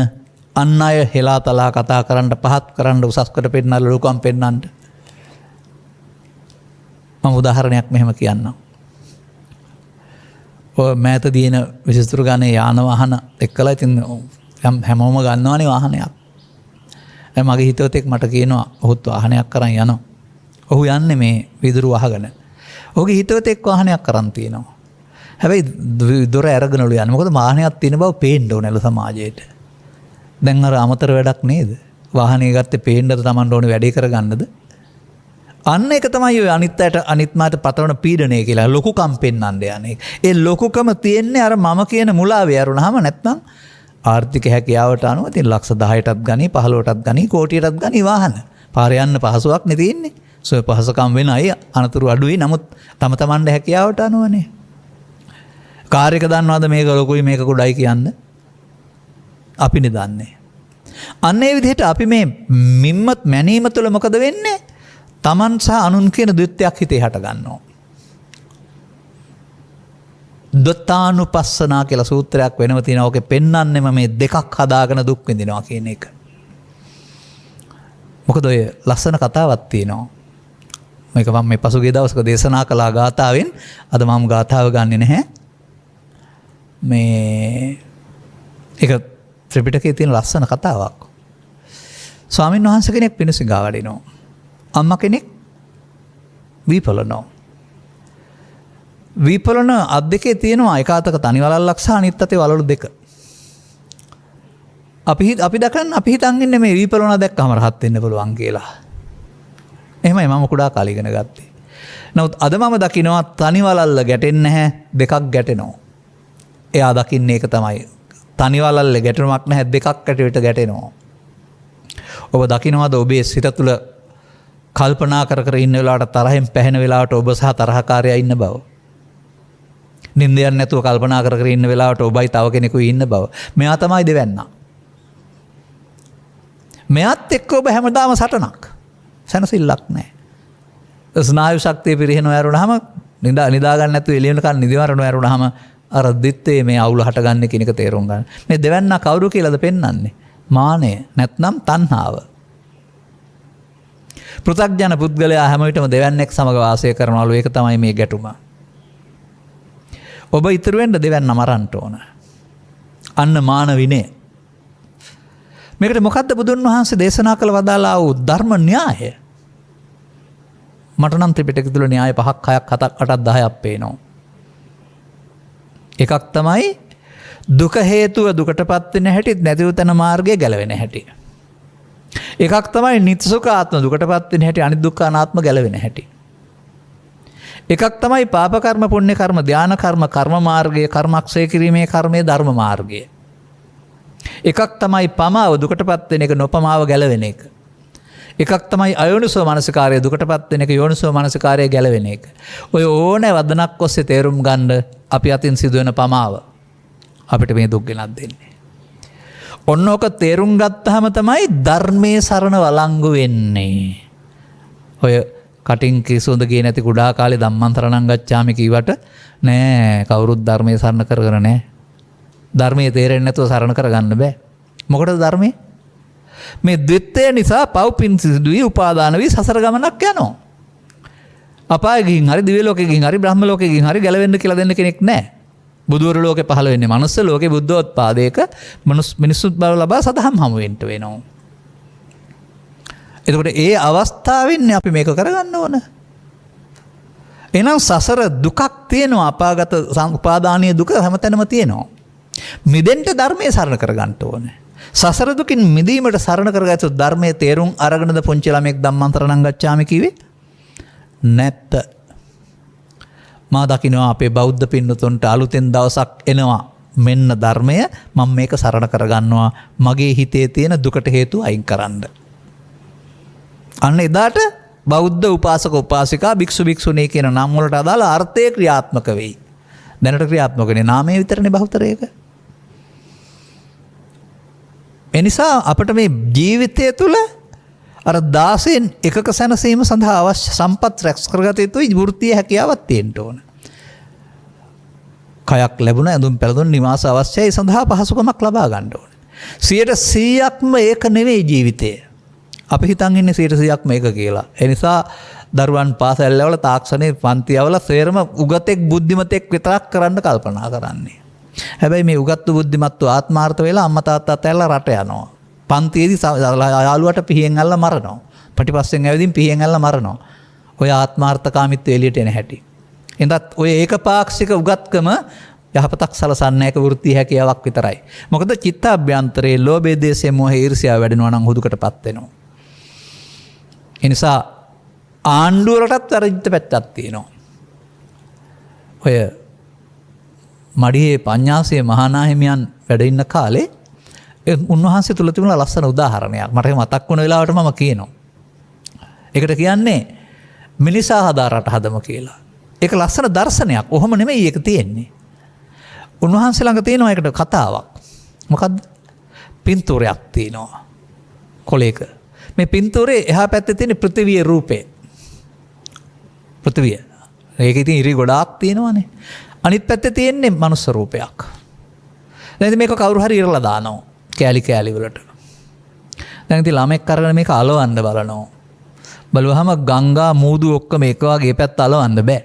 අන් අය හෙලා තලා කතා කරන්න, පහත් කරන්න, උසස් කොට පෙන්නන්න, ලොකුම් පෙන්නන්න. මම උදාහරණයක් මෙහෙම කියන්නම්. ඔය මෑත දින විශේෂතර ගානේ යාන වාහන එක්කලා ඉතින් හැමෝම ගන්නවනේ වාහනයක්. මගේ හිතවතෙක් මට කියනවා ඔහුත් වාහනයක් කරන් යනවා. ඔහු යන්නේ මේ විදුරු වහගෙන. ඔහුගේ හිතවතෙක් වාහනයක් කරන් තියෙනවා. හැබැයි දොර අරගෙනලු යන්නේ. මොකද වාහනයක් තියෙන බව පේන්න ඕනලු සමාජයට. දැන් අර අමතර වැඩක් නේද? වාහනේ ගත්තේ පේන්නද Taman ඕනේ වැඩේ කරගන්නද? අන්න ඒක තමයි ඔය අනිත් මාට පතරන පීඩනය කියලා ලොකුකම් පෙන්වන්න යන්නේ. ඒ ලොකුකම තියෙන්නේ අර මම කියන මුලාවේ අරුණාම නැත්නම් ආර්ථික හැකියාවට අනුව ඉතින් ලක්ෂ 10ටත් ගනි 15ටත් ගනි කෝටියටත් ගනි වාහන. පාරේ යන්න පහසුවක් නේ තියෙන්නේ. සොය පහසුකම් වෙන අය අනතුරු අඩුයි. නමුත් තම තමන්ගේ හැකියාවට අනුවනේ. කාර් එක දන්නවද මේක ලොකුයි මේක කුඩයි කියන්න? අපි නිදන්නේ. අන්න ඒ විදිහට අපි මේ මිම්මත් මැනීම තුළ මොකද වෙන්නේ? තමන් සහ අනුන් කියන ද්විත්වයක් හිතේ හට ගන්නවා. දොත්තානුපස්සනා කියලා සූත්‍රයක් වෙනම තියෙනවා. ඔකේ පෙන්වන්නෙම මේ දෙකක් හදාගෙන දුක් විඳිනවා කියන එක. මොකද ඔය ලස්සන කතාවක් තියෙනවා. මේක මම මේ පසුගිය දවසක දේශනා කළා ගාථාවෙන්. අද මම ගාථාව ගන්නෙ නැහැ. මේ ඒක ත්‍රිපිටකයේ තියෙන ලස්සන කතාවක්. ස්වාමීන් වහන්සේ කෙනෙක් පිණුසිඟා වඩිනවා. අම්මා කෙනෙක් වීපලනවා. වීපලන අත් දෙකේ තියෙනවා එක අතක තනි වලල්ලක් සහ අනිත් අතේ වලලු දෙක. අපි දකන් අපි හිතන් ඉන්නේ මේ වීපලන දැක්කම රහත් වෙන්න පුළුවන් කියලා. එහෙමයි මම කුඩා කාලේ ඉගෙන ගත්තේ. නමුත් අද මම දකිනවා තනි වලල්ල ගැටෙන්නේ නැහැ, දෙකක් ගැටෙනවා. එයා දකින්නේ ඒක තමයි. තනි වලල්ලේ ගැටුමක් නැහැ, දෙකක් ඇටවිට ගැටෙනවා. ඔබ දකිනවාද ඔබේ සිත තුළ කල්පනා කර කර ඉන්න වෙලාවට තරහෙන් පැහැෙන වෙලාවට ඔබ සහ තරහකාරයා ඉන්න බව. නින්ද යන්නේ නැතුව කල්පනා කර කර ඉන්න වෙලාවට ඔබයි තව කෙනෙකුයි ඉන්න බව. මෙයා තමයි දෙවැන්නා. මෙයාත් එක්ක ඔබ හැමදාම සටනක්. සැනසෙල්ලක් නැහැ. ස්නායු ශක්තිය පිරිහෙනව ඇරුණාම නිදා ගන්න නැතුව එළිය වෙනකන් නිදිමරනව ඇරුණාම අර දිත්තේ මේ අවුල හටගන්නේ කියන එක තේරුම් ගන්න. මේ දෙවැන්නා කවුරු කියලාද පෙන්වන්නේ? මානය නැත්නම් තණ්හාව. පෘථග්ජන පුද්ගලයා හැම විටම දෙවැන්නෙක් සමග වාසය කරනවලු. ඒක තමයි මේ ගැටුම. ඔබ ඉතුරු වෙන්න දෙවැන්න මරන්න ඕන. අන්න මාන විනය. මේකට මොකද්ද බුදුන් වහන්සේ දේශනා කළ වදාලා වූ ධර්ම න්‍යාය? මට නම් ත්‍රිපිටකය තුල න්‍යාය 5ක් 6ක් 7ක් 8ක් 10ක් පේනවා. එකක් තමයි දුක හේතුව දුකටපත් වෙන හැටි, නැතිව තන මාර්ගය ගැලවෙන හැටි. එකක් තමයි නිත්සුඛ ආත්ම දුකටපත් වෙන හැටි, අනිදුක්ඛ අනාත්ම ගැලවෙන හැටි. එකක් තමයි පාප කර්ම, පුණ්‍ය කර්ම, ධාන කර්ම, කර්ම මාර්ගය, කර්මක්ෂය කිරීමේ කර්මයේ ධර්ම මාර්ගය. එකක් තමයි පමාව දුකටපත් වෙන එක, නොපමාව ගැලවෙන එක. එකක් තමයි අයෝනිසෝ මනසිකාරය දුකටපත් වෙන එක, යෝනිසෝ මනසිකාරය ගැලවෙන එක. ඔය ඕනෑ වදනක් ඔස්සේ තේරුම් ගන්න අපි අතින් සිදුවෙන පමාව අපිට මේ දුක් ගෙනත් දෙන්නේ. ඔන්න ඕක තේරුම් ගත්තාම තමයි ධර්මයේ සරණ වළංගු වෙන්නේ. ඔය කටින් කිසුඳ ගියේ නැති කුඩා කාලේ ධම්මන්තරණං ගච්ඡාමි කීවට නෑ, කවුරුත් ධර්මයේ සරණ කරගෙන නෑ. ධර්මයේ තේරෙන්නේ නැතුව සරණ කරගන්න බෑ. මොකටද ධර්මයේ? මේ ද්විත්වය නිසා පව්පින් සිදුවී උපාදාන වී සසර ගමනක් යනවා. අපාය ගිහින් හරි, දිව්‍ය ලෝකෙ ගිහින් හරි, බ්‍රහ්ම ලෝකෙ ගිහින් හරි ගැලවෙන්න කියලා දෙන්න කෙනෙක් නෑ. බුදුවරු ලෝකේ පහළ වෙන්නේ මනුස්ස ලෝකේ, බුද්ධෝත්පාදයක මිනිස්සුත් බව ලබා සදහම් හමු වෙන්න වෙනවා. එතකොට ඒ අවස්ථාවෙන් අපි මේක කරගන්න ඕන. එහෙනම් සසර දුකක් තියෙනවා, අපාගත උපාදානීය දුක හැමතැනම තියෙනවා. මිදෙන්න ධර්මයේ සරණ කරගන්න ඕනේ. සසර දුකින් මිදීමට සරණ කරගත්තොත් ධර්මයේ තේරුම් අරගෙනද පුංචි ළමෙක් ධම්මන්තරණං ගච්ඡාමි කිව්වේ? නැත්ත. මා දකිනවා අපේ බෞද්ධ පින්නතුන්ට අලුතෙන් දවසක් එනවා. මෙන්න ධර්මය, මම මේක සරණ කරගන්නවා. මගේ හිතේ තියෙන දුකට හේතු අයින් කරන්න. අන්න එදාට බෞද්ධ උපාසක උපාසිකා, භික්ෂු භික්ෂුණී කියන නම් වලට අදාළ අර්ථය ක්‍රියාත්මක වෙයි. දැනට ක්‍රියාත්මක වෙන්නේ නාමයේ විතරනේ බහුතරයක. එනිසා අපිට මේ ජීවිතය තුළ අර 16න් එකක සැනසීම සඳහා අවශ්‍ය සම්පත් රැස් කරගත යුතුයි. වෘත්තීය හැකියාවක් තියෙන්න ඕන. කයක් ලැබුණ, ඇඳුම් පැළඳුම්, නිවාස අවශ්‍යයි. සඳහා පහසුකමක් ලබා ගන්න ඕන. 100%ක්ම ඒක නෙවෙයි ජීවිතය. අපි හිතන් ඉන්නේ 100%ක් මේක කියලා. ඒ නිසා දරුවන් පාසල් වල, තාක්ෂණයේ පන්තිවල සේරම උගතෙක් බුද්ධිමතෙක් විතරක් කරන්න කල්පනා කරන්නේ. හැබැයි මේ උගත්තු බුද්ධිමත්තු ආත්මාර්ථ වෙලා අම්මා තාත්තා ඇතැල්ලා රට යනවා. පන්තියේදී යාළුවට පිහියෙන් අල්ල මරනවා. පිටිපස්සෙන් ඇවිදින් පිහියෙන් අල්ල මරනවා. ඔය ආත්මාර්ථකාමීත්වය එළියට එන හැටි. එඳත් ඔය ඒකපාක්ෂික උගත්කම යහපතක් සලසන්නේ නැහැ, වෘත්ති හැකියාවක් විතරයි. මොකද චිත්තාභ්‍යන්තරයේ ලෝභය, දේශය, මොහය, ඊර්ෂ්‍යාව වැඩෙනවා නම් හුදුකටපත් වෙනවා. ඒ නිසා ආණ්ඩුවලටත් වැරදිච්ච පැත්තක් තියෙනවා. ඔය මඩියේ පඤ්ඤාසයේ මහානාහිමියන් වැඩ ඉන්න කාලේ උන්වහන්සේ තුල තිබුණ ලස්සන උදාහරණයක් මට මතක් වුණ වෙලාවට මම කියනවා. ඒකට කියන්නේ මිනිසා හදා රට හදමු කියලා. ඒක ලස්සන දර්ශනයක්. ඔහොම නෙමෙයි ඒක තියෙන්නේ. උන්වහන්සේ ළඟ තියෙනවා ඒකට කතාවක්. මොකද්ද? පින්තූරයක් තියෙනවා කොලේක. මේ පින්තූරේ එහා පැත්තේ තියෙන පෘථිවිය රූපේ. පෘථිවිය. ඒක ඉතින් ඉරි ගොඩාක් තියෙනවානේ. අනිත් පැත්තේ තියෙන්නේ මනුස්ස රූපයක්. දැන් මේක කවුරු හරි ඉරලා දානවා. කෑලි කෑලි වලට. දැන් ඉතින් ළමෙක් අරගෙන මේක අලවන්න බලනවා. බලුවහම ගංගා මූදු ඔක්කොම එක වගේ පැත්ත අලවන්න බෑ.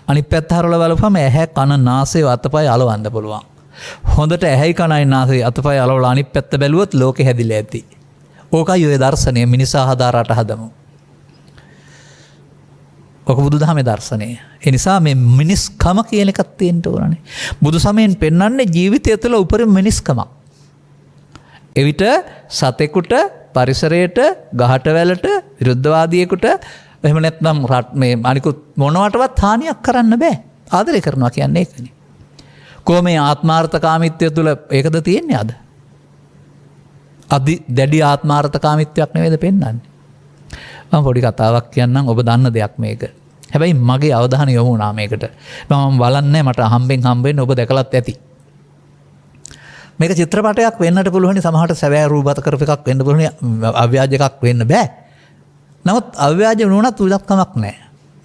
අනිත් පැත්ත හරවලා බලපුවම ඇහැ කන නාසය අතපය අලවන්න පුළුවන්. හොඳට ඇහැයි කනයි නාසය අතපය අලවලා අනිත් පැත්ත බැලුවොත් ලෝකෙ හැදිලා ඇති. ඕකයි ඔය දර්ශනය මිනිසා හදාරට හදමු. ඔක බුදුදහමේ දර්ශනය. ඒ නිසා මේ මිනිස්කම කියන එකක් තියෙන්න ඕනනේ. බුදු සමයෙන් පෙන්වන්නේ ජීවිතය තුළ උපරිම මිනිස්කමක්. එවිට සතෙකුට, පරිසරයට, ගහට වැලට, විරුද්ධවාදියෙකුට එහෙම නැත්නම් මේ අනිකුත් මොනවටවත් හානියක් කරන්න බෑ. ආදරය කරනවා කියන්නේ ඒකනේ. කොහොම මේ ආත්මාර්ථකාමීත්වය තුළ ඒකද තියෙන්නේ අද? දැඩි ආත්මාර්ථකාමීත්වයක් නෙවෙයිද පෙන්වන්නේ? මම පොඩි කතාවක් කියන්නම් ඔබ දන්න දෙයක් මේක. හැබැයි මගේ අවධානය යොමු වුණා මේකට. මම බලන්නේ මට හම්බෙන් ඔබ දැකලත් ඇති. මේක චිත්‍රපටයක් වෙන්නට පුළුවන් සමහරට සැබෑ රූපගත කරපු එකක් වෙන්න පුළුවන් අව්‍යාජ එකක් වෙන්න බෑ. නමුත් අව්‍යාජ වුණත් උදක්කමක් නැහැ.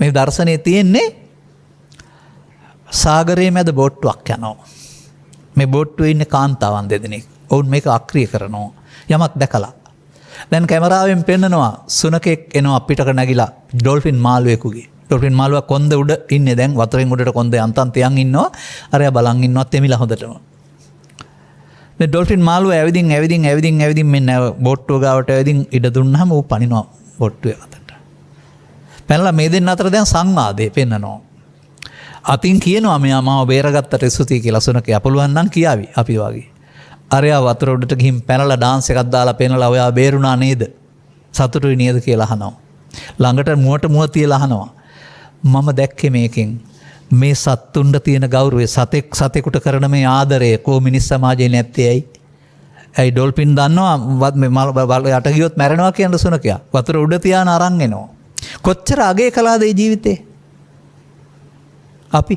මේ දර්ශනයේ තියෙන්නේ සාගරයේ මැද බෝට්ටුවක් යනවා. මේ බෝට්ටුවේ ඉන්නේ කාන්තාවන් දෙදෙනෙක්. ඔවුන් මේක අක්‍රිය කරනවා. යමක් දැකලා. දැන් කැමරාවෙන් පෙන්නනවා සුනකෙක් එනවා පිටක නැගිලා ඩොල්ෆින් මාළුවෙකුගේ. ඩොල්ෆින් මාළුවා කොන්ද උඩ ඉන්නේ දැන් වතුරෙන් උඩට කොන්ද යන්තම් තියන් ඉන්නවා. අරයා බලන් ඉන්නවා තෙමිලා හොඳටම. මේ ඩොල්ෆින් මාළුවා ඇවිදින් මෙන්න බෝට්ටුව ගාවට ඇවිදින් ඉඩ දුන්නාම ඌ පනිනවා බෝට්ටුවේ අතට. පැනලා මේ දෙන්න අතර දැන් සංවාදේ පෙන්නනවා. අතින් කියනවා මෙයා මාව බේරගත්තට ස්තුතියි කියලා සුනකයා. පුළුවන් නම් කියාවි අපි වගේ. අරයා වතුර උඩට ගිහින් පැනලා ඩාන්ස් එකක් දාලා පෙන්නලා ඔයා බේරුණා නේද? සතුටුයි නේද කියලා අහනවා. ළඟට මුවට මුව තියලා අහනවා. මම දැක්කේ මේකෙන් මේ සත්තුන්ට තියෙන ගෞරවය සතෙකුට කරන මේ ආදරය කෝ මිනිස් සමාජයේ නැත්තේ ඇයි? ඇයි ඩොල්ෆින් දන්නවා මේ මල යට ගියොත් මැරෙනවා කියන සුනකයා. වතුර උඩ තියාන අරන් එනවා. කොච්චර අගේ කළාද මේ ජීවිතේ? අපි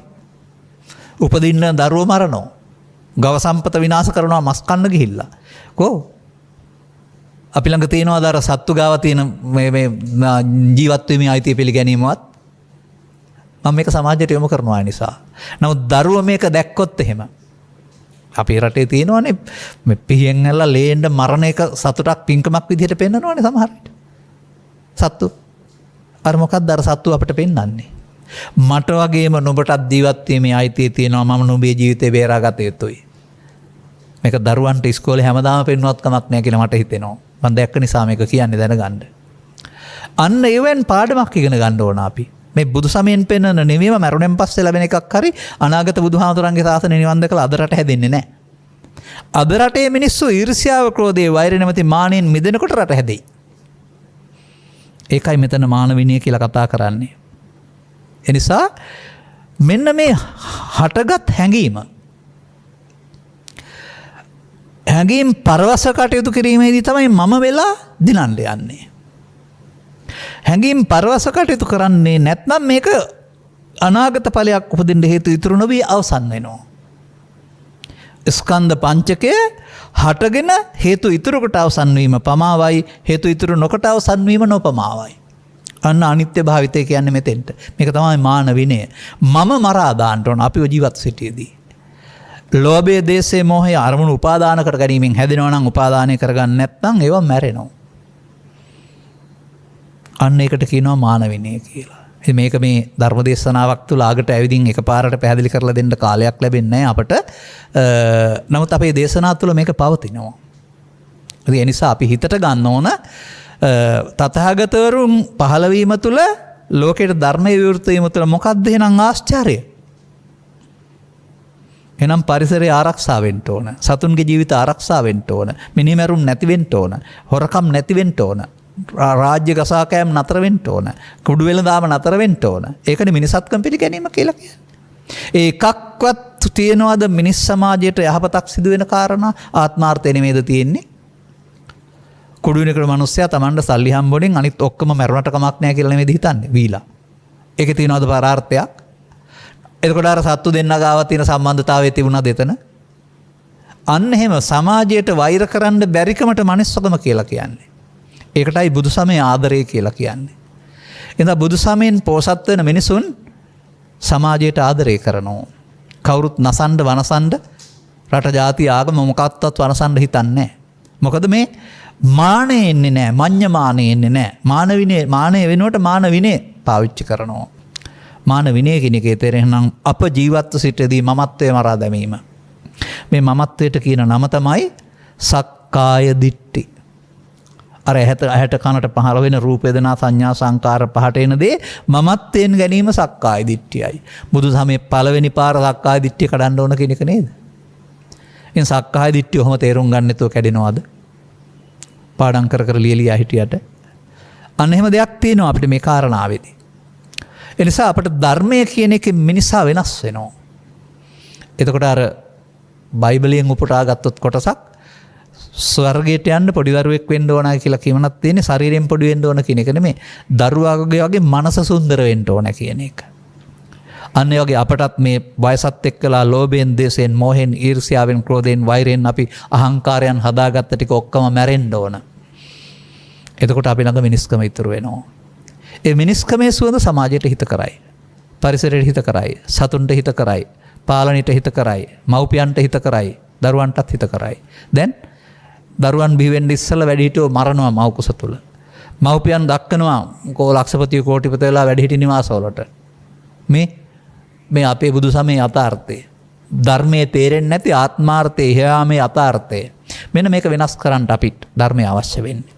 උපදින්න දරුවෝ මරනවා. ගව සම්පත විනාශ කරනවා මස් කන්න ගිහිල්ලා. කෝ අපි ළඟ තියෙනවද අර සත්තු ගාව තියෙන මේ ජීවත් වීමේ අයිතිය පිළිගැනීමවත්? මම මේක සමාජයට යොමු කරනවා නිසා. නමුත් දරුවෝ මේක දැක්කොත් එහෙම අපේ රටේ තියෙනවනේ මේ පිහියෙන් ඇල්ලලා ලේන්න මරණ එක සතුටක් පින්කමක් විදිහට පෙන්නනවනේ සමහර විට. සත්තු අර මොකක්ද අර සත්තු අපිට පෙන්වන්නේ? මට වගේම නුඹටත් ජීවත් වීමේ අයිතිය තියෙනවා. මම නුඹේ ජීවිතේ බේරාගත යුතුයි. මේක දරුවන්ට ඉස්කෝලේ හැමදාම පෙන්වුවත් කමක් නැහැ කියලා මට හිතෙනවා. මම දැක්ක නිසා මේක කියන්නේ දැනගන්න. අන්න ඒවෙන් පාඩමක් ඉගෙන ගන්න ඕන අපි. මේ බුදු සමයෙන් පෙන්වන නෙවෙයිම මරුණෙන් පස්සේ ලැබෙන එකක් හරි අනාගත බුදුහාමුදුරන්ගේ සාසනය නිවන් දැකලා අද රට හැදෙන්නේ නැහැ. අද රටේ මිනිස්සු ඊර්ෂ්‍යාව, ක්‍රෝධය, වෛරය නැමැති මානෙන් මිදෙනකොට රට හැදෙයි. ඒකයි මෙතන මාන විනය කියලා කතා කරන්නේ. එනිසා මෙන්න මේ හටගත් හැඟීම් පරවස කටයුතු කිරීමේදී තමයි මම වෙලා දිනන්න යන්නේ. හැඟීම් පරවස කටයුතු කරන්නේ නැත්නම් මේක අනාගත ඵලයක් උපදින්න හේතු ඉතුරු නොවී අවසන් වෙනවා. ස්කන්ධ පංචකය හටගෙන හේතු ඉතුරු කොට අවසන් වීම පමාවයි, හේතු ඉතුරු නොකොට අවසන් වීම නොපමාවයි. අන්න අනිත්‍ය භාවිතය කියන්නේ මෙතෙන්ට. මේක තමයි මාන විනය. මම මරා දාන්න ඕන අපිව ජීවත් සිටියේදී. ලෝභය, දේශය, මෝහය අරමුණු උපාදාන කර ගැනීමෙන් හැදෙනවා නම් උපාදානය කරගන්න නැත්නම් ඒවා මැරෙනවා. අන්න ඒකට කියනවා මාන විනය කියලා. මේක මේ ධර්ම දේශනාවක් තුළ ආගට ඇවිදින් එකපාරට පැහැදිලි කරලා දෙන්න කාලයක් ලැබෙන්නේ නැහැ අපට. නමුත් අපේ දේශනා තුළ මේක පවතිනවා. ඒ නිසා අපි හිතට ගන්න ඕන තථාගතවරුන් පහළ වීම තුළ ලෝකයට ධර්මයේ විවෘත වීම තුළ මොකක්ද එහෙනම් ආශ්චර්යය? එහෙනම් පරිසරය ආරක්ෂා වෙන්න ඕන. සතුන්ගේ ජීවිත ආරක්ෂා වෙන්න ඕන. මිනිමැරුම් නැති වෙන්න ඕන. හොරකම් නැති වෙන්න ඕන. රාජ්‍ය ගසාකෑම් නතර වෙන්න ඕන. කුඩු වෙළඳාම නතර වෙන්න ඕන. ඒකනේ මිනිසත්කම් පිළිගැනීම කියලා කියන්නේ. ඒකක්වත් තියනවාද මිනිස් සමාජයට යහපතක් සිදු වෙන කාරණා? ආත්මාර්ථය නෙමෙයිද තියෙන්නේ? කුඩු වෙනකල මිනිස්සයා Tamanda සල්ලි හම්බුණෙන් අනිත් ඔක්කොම මැරුණට කමක් නැහැ කියලා නෙමෙයිද හිතන්නේ? වීලා. ඒකේ තියනවාද පරාර්ථයක්? එතකොට අර සත්තු දෙන්න ගාව තියෙන සම්බන්ධතාවය තිබුණාද එතන? අන්න එහෙම සමාජයට වෛර කරන්න බැරිකමට මනුස්සකම කියලා කියන්නේ. ඒකටයි බුදු සමය ආදරය කියලා කියන්නේ. එඳා බුදු සමයෙන් පෝසත් වෙන මිනිසුන් සමාජයට ආදරය කරනවා. කවුරුත් නසන්ඩ වනසන්ඩ රට ජාති ආගම මොකක්වත් වනසන්ඩ හිතන්නේ. මොකද මේ මානය එන්නේ නෑ, මඤ්ඤමානය එන්නේ නෑ. මානය වෙනුවට මාන විනය පාවිච්චි කරනවා. මාන විනය කියන එකේ තේරෙනම් අප ජීවත්ව සිටදී මමත්වය මරා දැමීම. මේ මමත්වයට කියන නම තමයි සක්කාය දිට්ඨි. අර ඇහැට කනට පහළ වෙන රූප වේදනා සංඥා සංකාර පහට එන දේ මමත්වයෙන් ගැනීම සක්කාය දිට්ඨියයි. බුදුසමයේ පළවෙනි පාර සක්කාය දිට්ඨිය කඩන්න ඕන කියන එක නේද? ඉතින් සක්කාය දිට්ඨිය ඔහම තේරුම් ගන්න නැතුව කැඩෙනවද? පාඩම් කර කර ලියලියා හිටියට අන්න එහෙම දෙයක් තියෙනවා අපිට මේ කාරණාවේදී. ඒ නිසා අපිට ධර්මය කියන එකේ මිනිසා වෙනස් වෙනවා. එතකොට අර බයිබලයෙන් උපුටා ගත්තොත් කොටසක් ස්වර්ගයට යන්න පොඩි දරුවෙක් වෙන්න ඕන කියලා කියමනක් තියෙන්නේ. ශරීරයෙන් පොඩි වෙන්න ඕන කියන එක නෙමෙයි. දරුවාගේ වගේ මනස සුන්දර වෙන්න ඕන කියන එක. අන්න ඒ වගේ අපටත් මේ වයසත් එක්කලා ලෝභයෙන්, දේශයෙන්, මෝහෙන්, ඊර්ෂ්‍යාවෙන්, ක්‍රෝධයෙන්, වෛරයෙන් අපි අහංකාරයන් හදාගත්ත ටික ඔක්කොම මැරෙන්න ඕන. එතකොට අපි ළඟ මිනිස්කම ඉතුරු වෙනවා. ඒ මිනිස්කමේ සුවඳ සමාජයට හිත කරයි. පරිසරයට හිත කරයි. සතුන්ට හිත කරයි. පාලනයට හිත කරයි. මව්පියන්ට හිත කරයි. දරුවන්ටත් හිත කරයි. දැන් දරුවන් බිහි වෙන්න ඉස්සෙල්ලා වැඩිහිටියෝ මරනවා මව් කුස තුල. මව්පියන් දක්කනවා ලක්ෂපති කෝටිපති වෙලා වැඩිහිටි නිවාසවලට. මේ අපේ බුදු සමයේ යථාර්ථය. ධර්මයේ තේරෙන්නේ නැති ආත්මාර්ථය, එහාමේ යථාර්ථය. මෙන්න මේක වෙනස් කරන්න අපිට ධර්මය අවශ්‍ය වෙන්නේ.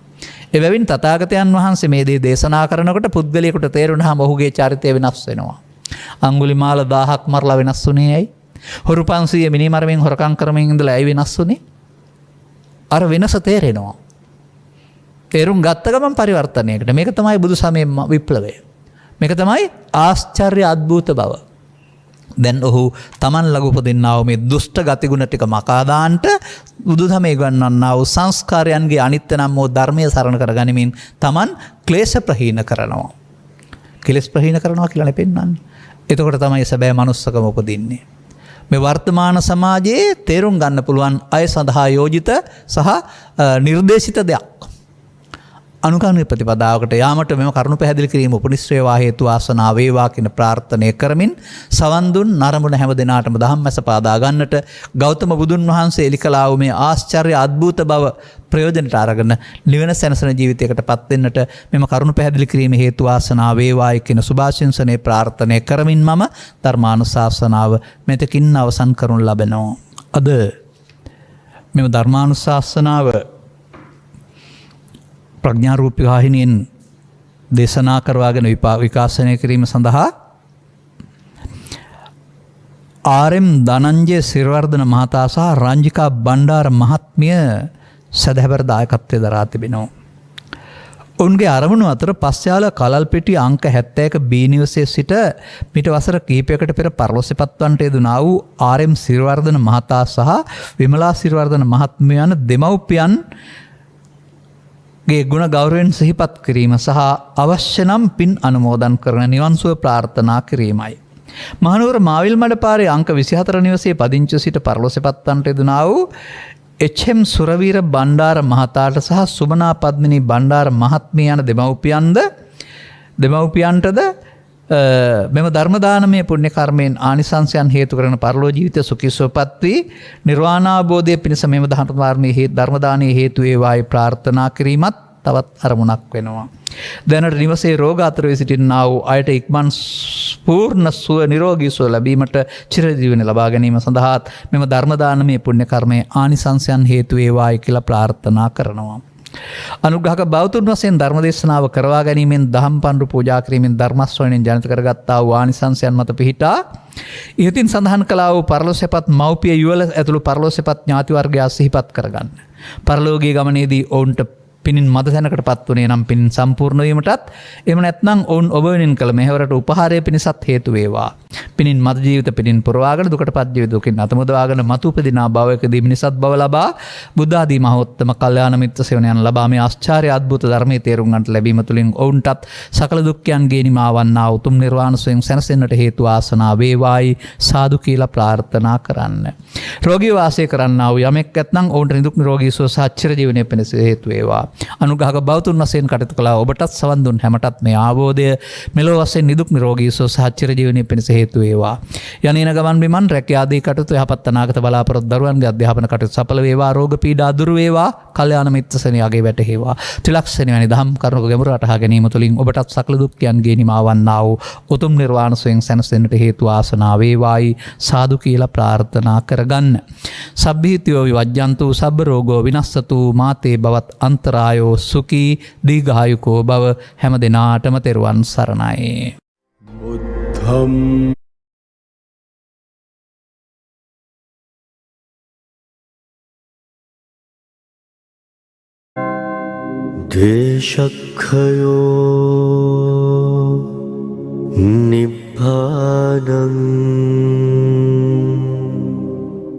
එබැවින් තථාගතයන් වහන්සේ මේ දේ දේශනා කරනකොට පුද්ගලයාට තේරුණාම ඔහුගේ චරිතය වෙනස් වෙනවා. අඟුලිමාල 1000ක් මරලා වෙනස් වුණේ ඇයි? හොරු 500 මිනිමරමින් හොරකම් කරමින් ඉඳලා ඇයි වෙනස් වුණේ? අර වෙනස තේරෙනවා. තේරුම් ගත්ත ගමන් පරිවර්තනයකට. මේක තමයි බුදු සමයේ විප්ලවය. මේක තමයි ආශ්චර්ය අద్භූත බව. දැන් ඔහු තමන් ළඟ උපදින්නා වූ මේ දුෂ්ට ගතිගුණ ටික මකා දාන්නට බුදුදහමේ ගන්නන්නා වූ සංස්කාරයන්ගේ අනිත්‍ය නම් වූ ධර්මයේ සරණ කරගනිමින් තමන් ක්ලේශ ප්‍රහීන කරනවා. ක්ලේශ ප්‍රහීන කරනවා කියලා පෙන්නන්නේ. එතකොට තමයි සැබෑ මනුස්සකම උපදින්නේ. මේ වර්තමාන සමාජයේ තේරුම් ගන්න පුළුවන් අය සඳහා යෝජිත සහ නිර්දේශිත දෙයක්. අනුකම්පිත ප්‍රතිපදාවකට යාමට මෙම කරුණු පැහැදිලි කිරීම උපනිශ්‍රේවා හේතු ආසනාව වේවා කියන ප්‍රාර්ථනය කරමින් සවන් දුන් නරඹන හැම දිනාටම ධම්මස පාදා ගන්නට ගෞතම බුදුන් වහන්සේ එලි කළා වූ මේ ආශ්චර්ය අద్භූත බව ප්‍රයෝජනට අරගෙන නිවන සැනසෙන ජීවිතයකට පත් වෙන්නට මෙම කරුණු පැහැදිලි කිරීම හේතු ආසනාව වේවායි කියන සුභාශිංසනයේ ප්‍රාර්ථනය කරමින් මම ධර්මානුශාසනාව මෙතකින් අවසන් කරනු ලබනවා. අද මෙම ධර්මානුශාසනාව ප්‍රඥාරූපී වාහිනියෙන් දේශනා කරවාගෙන විකාශනය කිරීම සඳහා ආර්.එම්. ධනංජය සිරිවර්ධන මහතා සහ රංජිකා බණ්ඩාර මහත්මිය සදහැවර දායකත්වයේ දරා තිබෙනවා. ඔවුන්ගේ අරමුණු අතර පස්යාල කලල්පිටිය අංක 71 බී නිවසේ සිට මිට වසර කිහිපයකට පෙර පරලොස්සපත්වන්ට යෙදුනා වූ ආර්.එම්. සිරිවර්ධන මහතා සහ විමලා සිරිවර්ධන මහත්මිය යන දෙමව්පියන් ගේ ගුණ ගෞරවයෙන් සිහිපත් කිරීම සහ අවශ්‍ය නම් පින් අනුමෝදන් කරන නිවන් සුව ප්‍රාර්ථනා කිරීමයි. මහනුවර මාවිල්මඩ පාරේ අංක 24 නිවසේ පදිංචි සිට පරලොස්සපත්වන්ට යෙදුනා වූ එච්.එම්. සුරවීර බණ්ඩාර මහතාට සහ සුමනා පද්මිනී බණ්ඩාර මහත්මිය යන දෙමව්පියන්ටද මෙම ධර්ම දානමය පුණ්‍ය කර්මයෙන් ආනිසංසයන් හේතු කරන පරලෝ ජීවිත සුඛී සුවපත් වී නිර්වාණාභෝධය පිණිස මෙම ධර්ම දානයේ හේතු වේවායි ප්‍රාර්ථනා කිරීමත් තවත් අරමුණක් වෙනවා. දැනට නිවසේ රෝග අතරේ සිටින්නා වූ අයට ඉක්මන් පූර්ණ සුව නිරෝගී සුව ලැබීමට චිරජීවනය ලබා ගැනීම සඳහාත් මෙම ධර්ම දානමය පුණ්‍ය කර්මයේ ආනිසංසයන් හේතු වේවායි කියලා ප්‍රාර්ථනා කරනවා. අනුග්‍රහක බෞතුන් වශයෙන් ධර්ම දේශනාව කරවා ගැනීමෙන් දහම් පඬු පූජා කිරීමෙන් ධර්ම ශ්‍රවණයෙන් ජනිත කරගත්තා වූ ආනිසංසයන් මත පිහිටා ඉහතින් සඳහන් කළා වූ පරලොස්සපත් මව්පිය යුවල ඇතුළු පරලොස්සපත් ඥාති වර්ගයා සිහිපත් කරගන්න. පරලෝකීය ගමනේදී ඔවුන්ට පිනින් මද තැනකටපත් වුණේ නම් පින් සම්පූර්ණ වීමටත් එහෙම නැත්නම් ඔවුන් ඔබ වෙනින් කළ මෙහෙවරට උපහාරය පිණිසත් හේතු වේවා. පිනින් මත් ජීවිත පිනින් පුරවාගෙන දුකට පත් ජීවිත දුකින් අත මුදවාගෙන මතු උපදිනා භවයකදී මිනිසත් භව ලබා බුද්ධ ආදී මහෝත්තම කල්යාණ මිත්‍ර සේවනයන් ලබා මේ ආශ්චර්ය අద్భుත ධර්මයේ තේරුම් ගන්නට ලැබීම තුළින් ඔවුන්ටත් සකල දුක්ඛයන්ගේ නිමාවන්නා උතුම් නිර්වාණ සෝයෙන් සැනසෙන්නට හේතු ආසනා වේවායි සාදු කියලා ප්‍රාර්ථනා කරන්න. රෝගී වාසය කරන්නා වූ යමෙක් ඇතනම් ඔවුන්ට නිදුක් නිරෝගී සුව සහ චිර ජීවනයේ පිණිස හේතු වේවා. අනුග්‍රහක බෞතුන් වශයෙන් කටයුතු කළා ඔබටත් සවන් දුන් හැමටත් මේ ආවෝදය මෙලොව වශයෙන් නිදුක් නිරෝගී සුව සහ චිර ජීවනයේ පිණිස හේතු වේවා. යන්නේන ගමන් බිමන් රැකියා ආදී කටයුතු යහපත් අනාගත බලාපොරොත්තු දරුවන්ගේ අධ්‍යාපන කටයුතු සඵල වේවා. රෝග පීඩා දුරු වේවා. කල්යාණ මිත්‍ර සෙනෙහගේ වැටහෙවා. ත්‍රිලක්ෂණ වැනි දහම් කරුණක ගැඹුර වටහා ගැනීම තුළින් ඔබටත් සකල දුක්ඛයන්ගේ නිමාවන්නා වූ උතුම් නිර්වාණ සෝයෙන් සැනසෙන්නට හේතු ආසනා වේවායි සාදු කියලා ප්‍රාර්ථනා කරගන්න. සබ්බීතියෝ විවජ්ජන්තු සබ්බ රෝගෝ විනස්සතු මාතේ බවත් අන්තරායෝ සුඛී දීඝායුකෝ භව. හැම දිනාටම තෙරුවන් සරණයි. බුද්ධම් දේශක්ඛයෝ නිබ්බානං